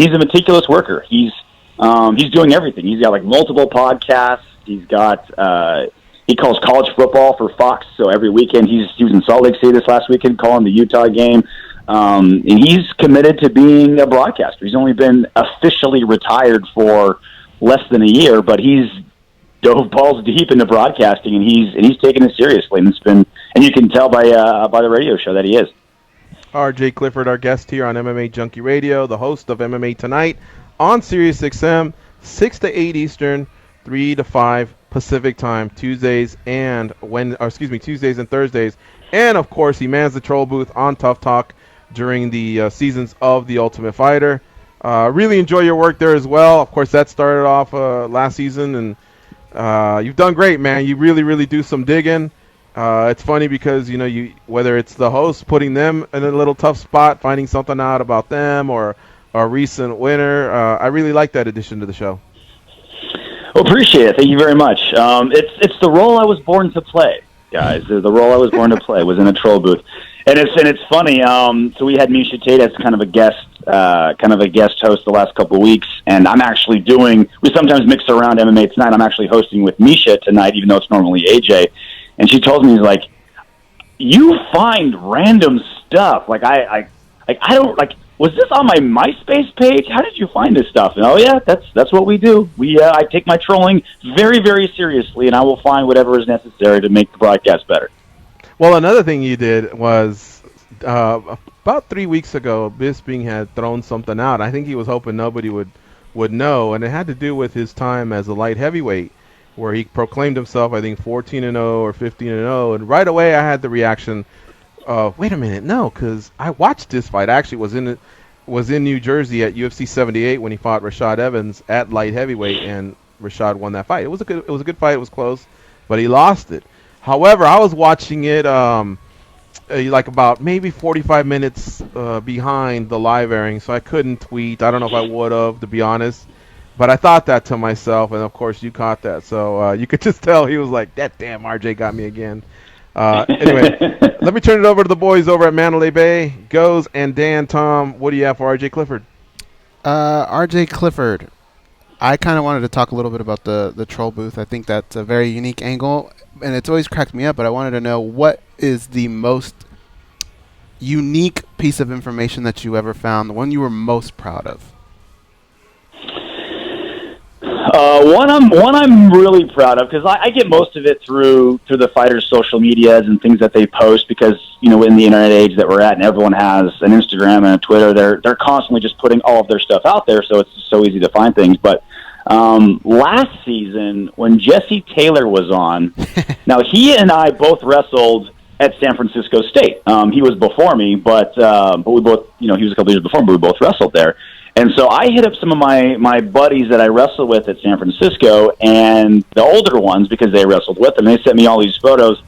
he's a meticulous worker. He's doing everything. He's got like multiple podcasts. He's got he calls college football for Fox. So every weekend he was in Salt Lake City this last weekend calling the Utah game. And he's committed to being a broadcaster. He's only been officially retired for less than a year, but he's dove balls deep into broadcasting, and he's taken it seriously. And you can tell by the radio show that he is. R.J. Clifford, our guest here on MMA Junkie Radio, the host of MMA Tonight on SiriusXM, 6 to 8 Eastern, 3 to 5 Pacific Time, Tuesdays and Thursdays. And, of course, he mans the troll booth on Tough Talk during the seasons of The Ultimate Fighter. Really enjoy your work there as well. Of course, that started off last season, and you've done great, man. You really, really do some digging. It's funny because, whether it's the host putting them in a little tough spot, finding something out about them, or a recent winner, I really like that addition to the show. Well, appreciate it. Thank you very much. It's the role I was born to play, guys. The role I was born to play was in a troll booth. And it's funny. So we had Misha Tate as kind of a guest host the last couple of weeks, and I'm actually we sometimes mix around MMA Tonight. I'm actually hosting with Misha tonight, even though it's normally AJ. And she told me, he's like, you find random stuff. Like I don't like. Was this on my MySpace page? How did you find this stuff? And yeah, that's what we do. I take my trolling very, very seriously, and I will find whatever is necessary to make the broadcast better. Well, another thing you did was about 3 weeks ago, Bisping had thrown something out. I think he was hoping nobody would know, and it had to do with his time as a light heavyweight, where he proclaimed himself, I think, 14-0 or 15-0, and right away I had the reaction of, wait a minute, no, because I watched this fight. I actually was in New Jersey at UFC 78 when he fought Rashad Evans at light heavyweight, and Rashad won that fight. It was a good fight. It was close, but he lost it. However, I was watching it like about maybe 45 minutes behind the live airing, so I couldn't tweet. I don't know if I would have, to be honest, but I thought that to myself, and of course you caught that, so you could just tell he was like, that damn RJ got me again. Anyway, let me turn it over to the boys over at Mandalay Bay. Goes and Dan, Tom, what do you have for RJ Clifford? RJ Clifford, I kind of wanted to talk a little bit about the troll booth. I think that's a very unique angle, and it's always cracked me up, but I wanted to know, what is the most unique piece of information that you ever found, the one you were most proud of? One I'm really proud of, because I get most of it through the fighters' social medias and things that they post, because in the internet age that we're at, and everyone has an Instagram and a Twitter, they're constantly just putting all of their stuff out there, so it's so easy to find things. But last season, when Jesse Taylor was on, now he and I both wrestled at San Francisco State. He was before me, but we both, he was a couple years before, but we both wrestled there. And so I hit up some of my buddies that I wrestled with at San Francisco, and the older ones, because they wrestled with him. They sent me all these photos.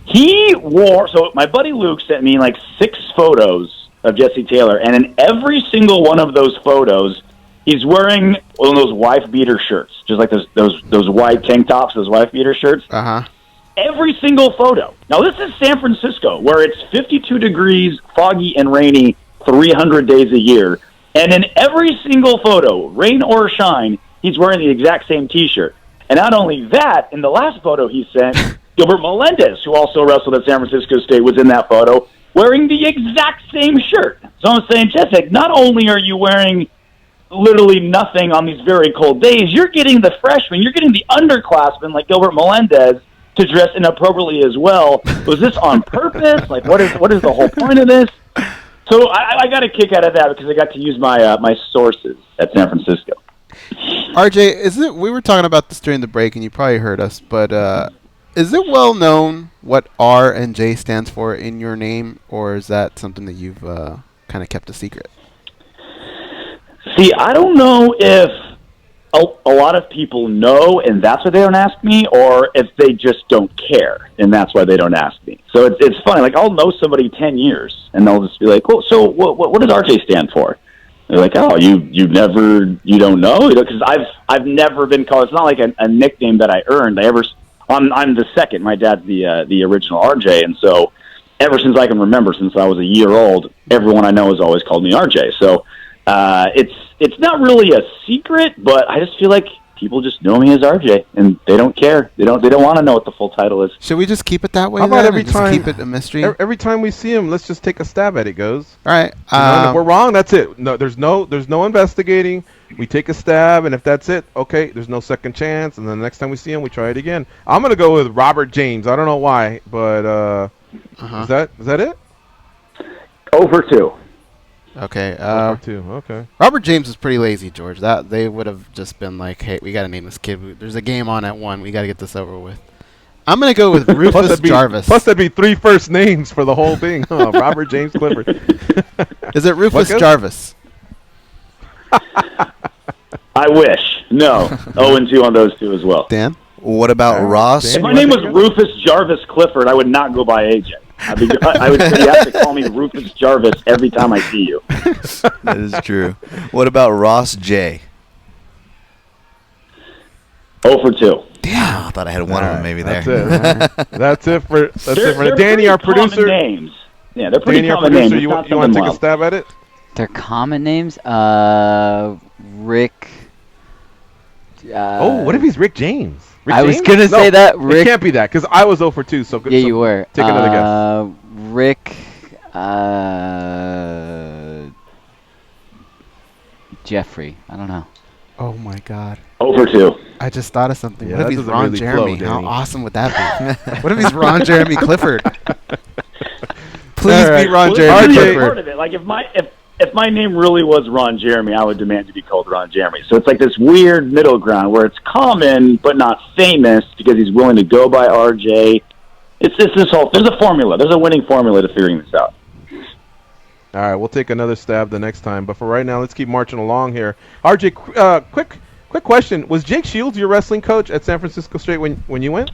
So my buddy Luke sent me like 6 photos of Jesse Taylor, and in every single one of those photos, he's wearing one of those wife beater shirts, just like those white tank tops, those wife beater shirts. Uh-huh. Every single photo. Now, this is San Francisco, where it's 52 degrees, foggy and rainy 300 days a year. And in every single photo, rain or shine, he's wearing the exact same T-shirt. And not only that, in the last photo he sent, Gilbert Melendez, who also wrestled at San Francisco State, was in that photo, wearing the exact same shirt. So I'm saying, Jessica, not only are you wearing literally nothing on these very cold days, you're getting the freshmen, you're getting the underclassmen like Gilbert Melendez to dress inappropriately as well. Was this on purpose? Like, what is the whole point of this? So I got a kick out of that, because I got to use my sources at San Francisco. RJ, we were talking about this during the break, and you probably heard us, but Is it well known what R and J stands for in your name, or is that something that you've kind of kept a secret? See, I don't know if a lot of people know and that's why they don't ask me, or if they just don't care and that's why they don't ask me. So it's funny. Like, I'll know somebody 10 years and they'll just be like, "Oh, so what does RJ stand for?" They're like, "Oh, you don't know?" Because I've never been called. It's not like a nickname that I earned. I'm the second. My dad's the original RJ, and so ever since I can remember, since I was a year old, everyone I know has always called me RJ. So it's not really a secret, but I just feel like people just know me as RJ, and they don't care. They don't want to know what the full title is. Should we just keep it that way? How about every time? Keep it a mystery. Every time we see him, let's just take a stab at it. Goes. All right. And if we're wrong, that's it. No, there's no investigating. We take a stab, and if that's it, okay. There's no second chance, and then the next time we see him, we try it again. I'm gonna go with Robert James. I don't know why, but is that it? 0 for 2. Okay. 0 for 2. Okay. Robert James is pretty lazy, George. That they would have just been like, "Hey, we gotta name this kid. There's a game on at 1. We gotta get this over with." I'm gonna go with Rufus Jarvis. Plus, that'd be 3 first names for the whole thing. Huh? Robert James Clifford. Is it Rufus Jarvis? I wish. No. 0 and 2 on those two as well. Dan? What about Ross? If my name was Rufus Jarvis Clifford, I would not go by AJ. I would say you have to call me Rufus Jarvis every time I see you. That is true. What about Ross J? 0 for 2. Damn, I thought I had one of them maybe there. That's it for Danny, our producer. Names. Yeah, they're pretty Danny, our common producer. names. You want to take a stab at it? They're common names. Rick. What if he's Rick James? I was gonna say that. Rick. It can't be that because I was 0 for 2. So yeah, you were. Take another guess. Rick. Jeffrey. I don't know. Oh my God. 0 for 2. I just thought of something. Yeah, what if he's Ron really Jeremy? flow, How awesome would that be? What if he's Ron Jeremy Clifford? Please be Ron Jeremy Clifford. Part of it. Like if my name really was Ron Jeremy, I would demand to be called Ron Jeremy. So it's like this weird middle ground where it's common but not famous because he's willing to go by RJ. It's this whole. There's a formula. There's a winning formula to figuring this out. All right, we'll take another stab the next time. But for right now, let's keep marching along here. RJ, quick question: was Jake Shields your wrestling coach at San Francisco State when you went?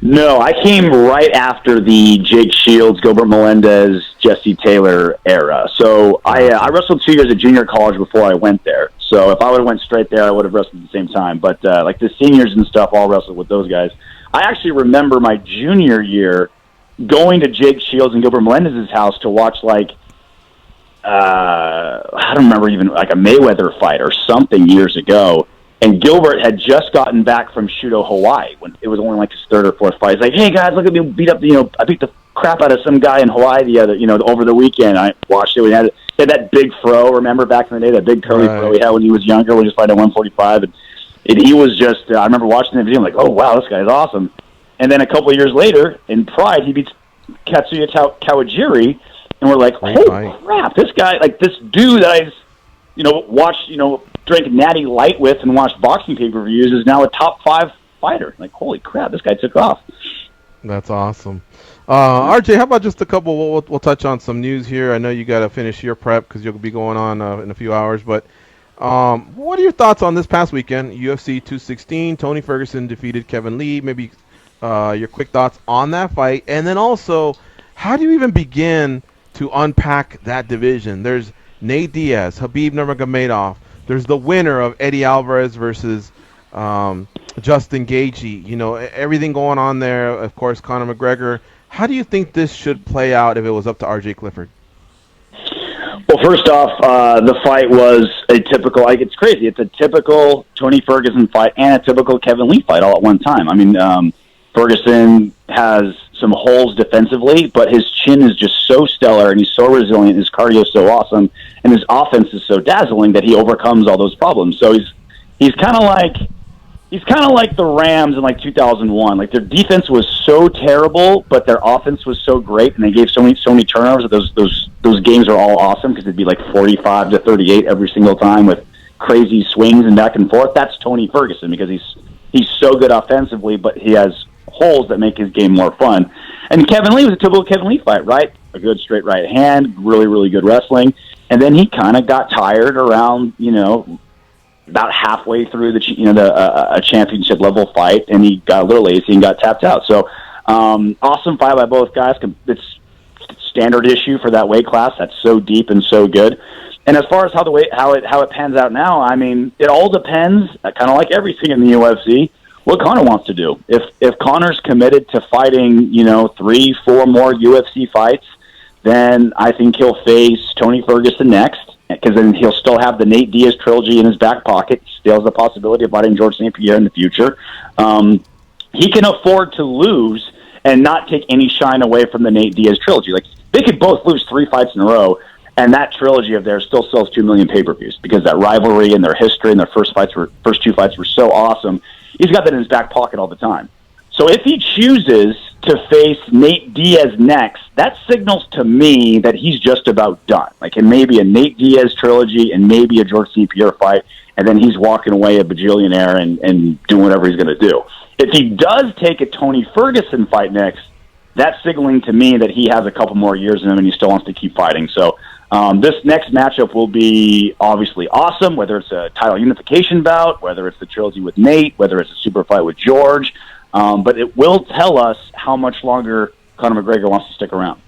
No, I came right after the Jake Shields, Gilbert Melendez, Jesse Taylor era. So I wrestled 2 years at junior college before I went there. So if I would have went straight there, I would have wrestled at the same time. But like the seniors and stuff, all wrestled with those guys. I actually remember my junior year going to Jake Shields and Gilbert Melendez's house to watch I don't remember even like a Mayweather fight or something years ago. And Gilbert had just gotten back from Shudo, Hawaii, when it was only like his 3rd or 4th fight. He's like, "Hey guys, look at me beat up, I beat the crap out of some guy in Hawaii over the weekend." I watched it. He had that big fro, remember back in the day, that big curly fro he had when he was younger, when he was fighting at 145. And he was just, I remember watching the video, I'm like, "Oh wow, this guy's awesome." And then a couple of years later, in Pride, he beats Katsuya Kawajiri, and we're like, "Holy crap, this guy, like this dude that I watched, drank Natty Light with and watched boxing pay-per-views is now a top 5 fighter." Like, holy crap, this guy took off. That's awesome. RJ, how about just a couple? We'll touch on some news here. I know you got to finish your prep because you'll be going on in a few hours. But what are your thoughts on this past weekend? UFC 216, Tony Ferguson defeated Kevin Lee. Maybe your quick thoughts on that fight. And then also, how do you even begin to unpack that division? There's Nate Diaz, Khabib Nurmagomedov. There's the winner of Eddie Alvarez versus Justin Gaethje. Everything going on there. Of course, Conor McGregor. How do you think this should play out if it was up to RJ Clifford? Well, first off, the fight was a typical. It's crazy. It's a typical Tony Ferguson fight and a typical Kevin Lee fight all at one time. I mean, Ferguson has some holes defensively, but his chin is just so stellar, and he's so resilient. His cardio is so awesome, and his offense is so dazzling that he overcomes all those problems. So he's kind of like the Rams in 2001. Like, their defense was so terrible, but their offense was so great, and they gave so many turnovers that those games are all awesome because it'd be like 45-38 every single time with crazy swings and back and forth. That's Tony Ferguson because he's so good offensively, but he has holes that make his game more fun. And Kevin Lee was a typical Kevin Lee fight, right? A good straight right hand, really, really good wrestling. And then he kind of got tired around, about halfway through a championship level fight, and he got a little lazy and got tapped out. So, awesome fight by both guys. It's standard issue for that weight class. That's so deep and so good. And as far as how it pans out now, I mean, it all depends, kind of like everything in the UFC, what Conor wants to do. If Conor's committed to fighting, 3-4 more UFC fights, then I think he'll face Tony Ferguson next, because then he'll still have the Nate Diaz trilogy in his back pocket. Still has the possibility of fighting George St. Pierre in the future. He can afford to lose and not take any shine away from the Nate Diaz trilogy. Like, they could both lose 3 fights in a row, and that trilogy of theirs still sells 2 million pay-per-views, because that rivalry and their history and their first 2 fights were so awesome. He's got that in his back pocket all the time. So if he chooses to face Nate Diaz next, that signals to me that he's just about done. Like, it may be a Nate Diaz trilogy and maybe a George St. Pierre fight, and then he's walking away a bajillionaire and doing whatever he's going to do. If he does take a Tony Ferguson fight next, that's signaling to me that he has a couple more years in him and he still wants to keep fighting. So this next matchup will be obviously awesome, whether it's a title unification bout, whether it's the trilogy with Nate, whether it's a super fight with George. But it will tell us how much longer Conor McGregor wants to stick around.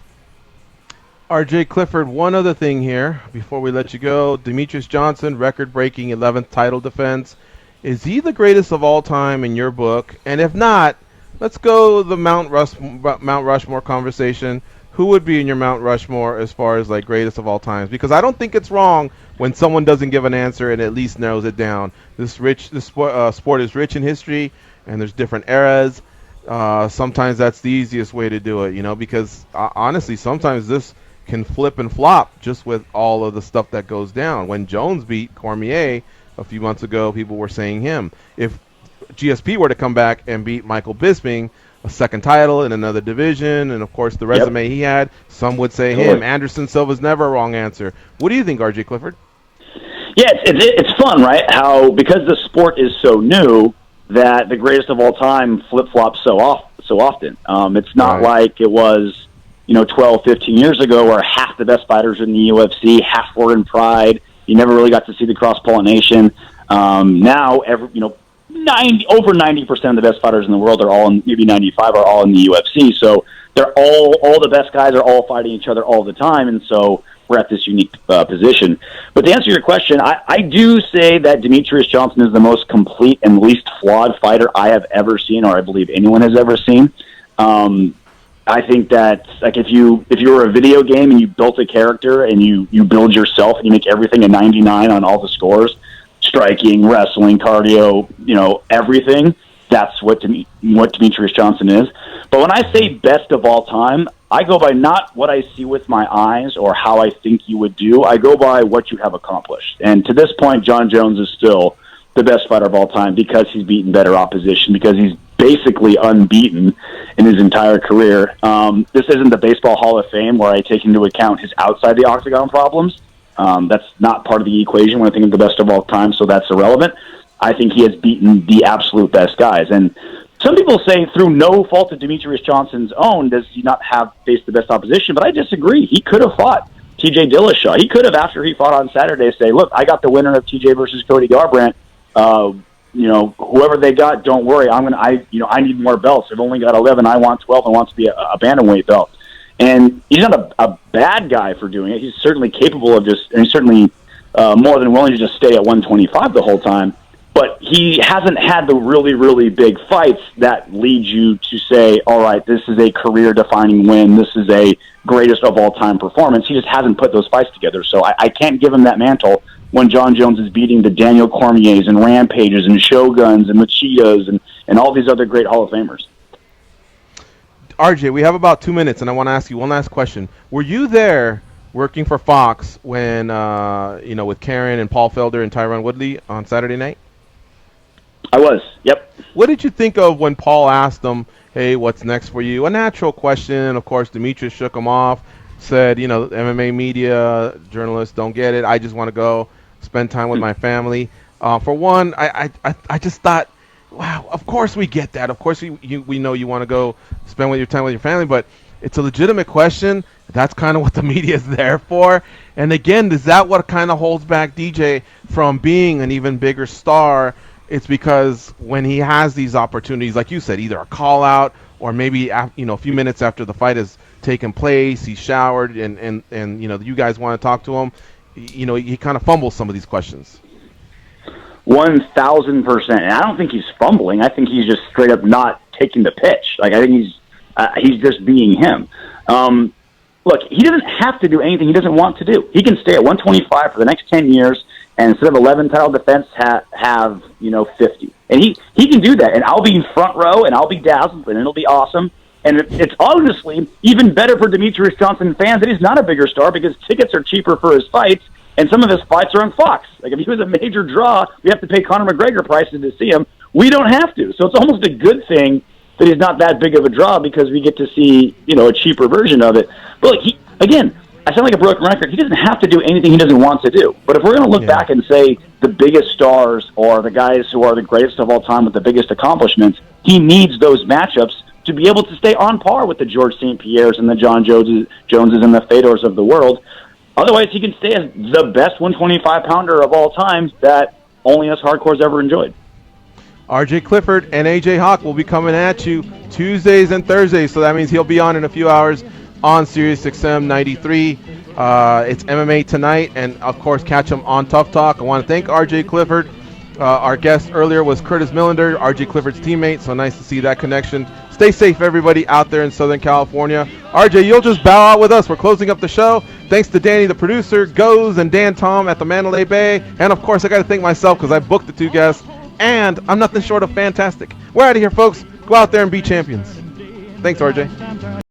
R.J. Clifford, one other thing here before we let you go. Demetrius Johnson, record-breaking 11th title defense. Is he the greatest of all time in your book? And if not, let's go the Mount Rushmore conversation. Who would be in your Mount Rushmore as far as like greatest of all times? Because I don't think it's wrong when someone doesn't give an answer and at least narrows it down. This sport is rich in history, and there's different eras. Sometimes that's the easiest way to do it, because honestly, sometimes this can flip and flop just with all of the stuff that goes down. When Jones beat Cormier a few months ago, people were saying him. If GSP were to come back and beat Michael Bisping, a second title in another division, and of course the resume he had, some would say him. Anderson Silva's never a wrong answer. What do you think, R.J. Clifford? Yeah, it's fun, right? How, because the sport is so new, that the greatest of all time flip-flops so often. It's not like it was, 12, 15 years ago where half the best fighters in the UFC, half were in Pride. You never really got to see the cross-pollination. Now, over 90% of the best fighters in the world are all in, maybe 95 are all in the UFC. So they're all the best guys are all fighting each other all the time, and so we're at this unique position. But to answer your question, I do say that Demetrius Johnson is the most complete and least flawed fighter I have ever seen, or I believe anyone has ever seen. I think that, like, if you were a video game and you built a character and you build yourself and you make everything a 99 on all the scores, striking, wrestling, cardio, everything, that's what Demetrius Johnson is. But when I say best of all time, I go by not what I see with my eyes or how I think you would do. I go by what you have accomplished. And to this point, John Jones is still the best fighter of all time because he's beaten better opposition, because he's basically unbeaten in his entire career. This isn't the Baseball Hall of Fame where I take into account his outside the octagon problems. That's not part of the equation when I think of the best of all time, so that's irrelevant. I think he has beaten the absolute best guys. And some people say through no fault of Demetrius Johnson's own does he not have faced the best opposition, but I disagree. He could have fought TJ Dillashaw. He could have, after he fought on Saturday, say, look, I got the winner of TJ versus Cody Garbrandt. Whoever they got, don't worry. I need more belts. I've only got 11. I want 12. I want to be a bantamweight belt. And he's not a bad guy for doing it. He's certainly capable of and he's certainly more than willing to just stay at 125 the whole time. But he hasn't had the really, really big fights that lead you to say, all right, this is a career-defining win. This is a greatest of all-time performance. He just hasn't put those fights together. So I can't give him that mantle when John Jones is beating the Daniel Cormiers and Rampages and Shoguns and Machias and all these other great Hall of Famers. RJ, we have about 2 minutes, and I want to ask you one last question. Were you there working for Fox when, with Karen and Paul Felder and Tyron Woodley on Saturday night? I was, yep. What did you think of when Paul asked him, hey, what's next for you? A natural question. Of course, Demetrius shook him off, said, MMA media journalists don't get it. I just want to go spend time with my family. For one, I just thought, wow, of course we get that. Of course we know you want to go spend with your time with your family, but it's a legitimate question. That's kind of what the media is there for. And again, is that what kind of holds back DJ from being an even bigger star? It's because when he has these opportunities, like you said, either a call out or maybe a few minutes after the fight has taken place, he's showered and you guys want to talk to him, he kind of fumbles some of these questions. 1,000%. And I don't think he's fumbling. I think he's just straight up not taking the pitch. Like, I think he's just being him. Look, he doesn't have to do anything he doesn't want to do. He can stay at 125 for the next 10 years, and instead of 11 title defense, have 50. And he can do that. And I'll be in front row, and I'll be dazzled, and it'll be awesome. And it's honestly even better for Demetrius Johnson fans that he's not a bigger star because tickets are cheaper for his fights, and some of his fights are on Fox. Like, if he was a major draw, we have to pay Conor McGregor prices to see him. We don't have to. So it's almost a good thing that he's not that big of a draw because we get to see, a cheaper version of it. But, look, I sound like a broken record. He doesn't have to do anything he doesn't want to do. But if we're going to look back and say the biggest stars or the guys who are the greatest of all time with the biggest accomplishments, he needs those matchups to be able to stay on par with the George St. Pierres and the John Joneses and the Fedors of the world. Otherwise, he can stay as the best 125-pounder of all time that only us hardcores ever enjoyed. R.J. Clifford and A.J. Hawk will be coming at you Tuesdays and Thursdays, so that means he'll be on in a few hours on Sirius XM 93. It's MMA Tonight, and, of course, catch him on Tough Talk. I want to thank R.J. Clifford. Our guest earlier was Curtis Millender, R.J. Clifford's teammate, so nice to see that connection. Stay safe, everybody out there in Southern California. RJ, you'll just bow out with us. We're closing up the show. Thanks to Danny, the producer, Goes, and Dan Tom at the Mandalay Bay. And, of course, I got to thank myself because I booked the two guests. And I'm nothing short of fantastic. We're out of here, folks. Go out there and be champions. Thanks, RJ.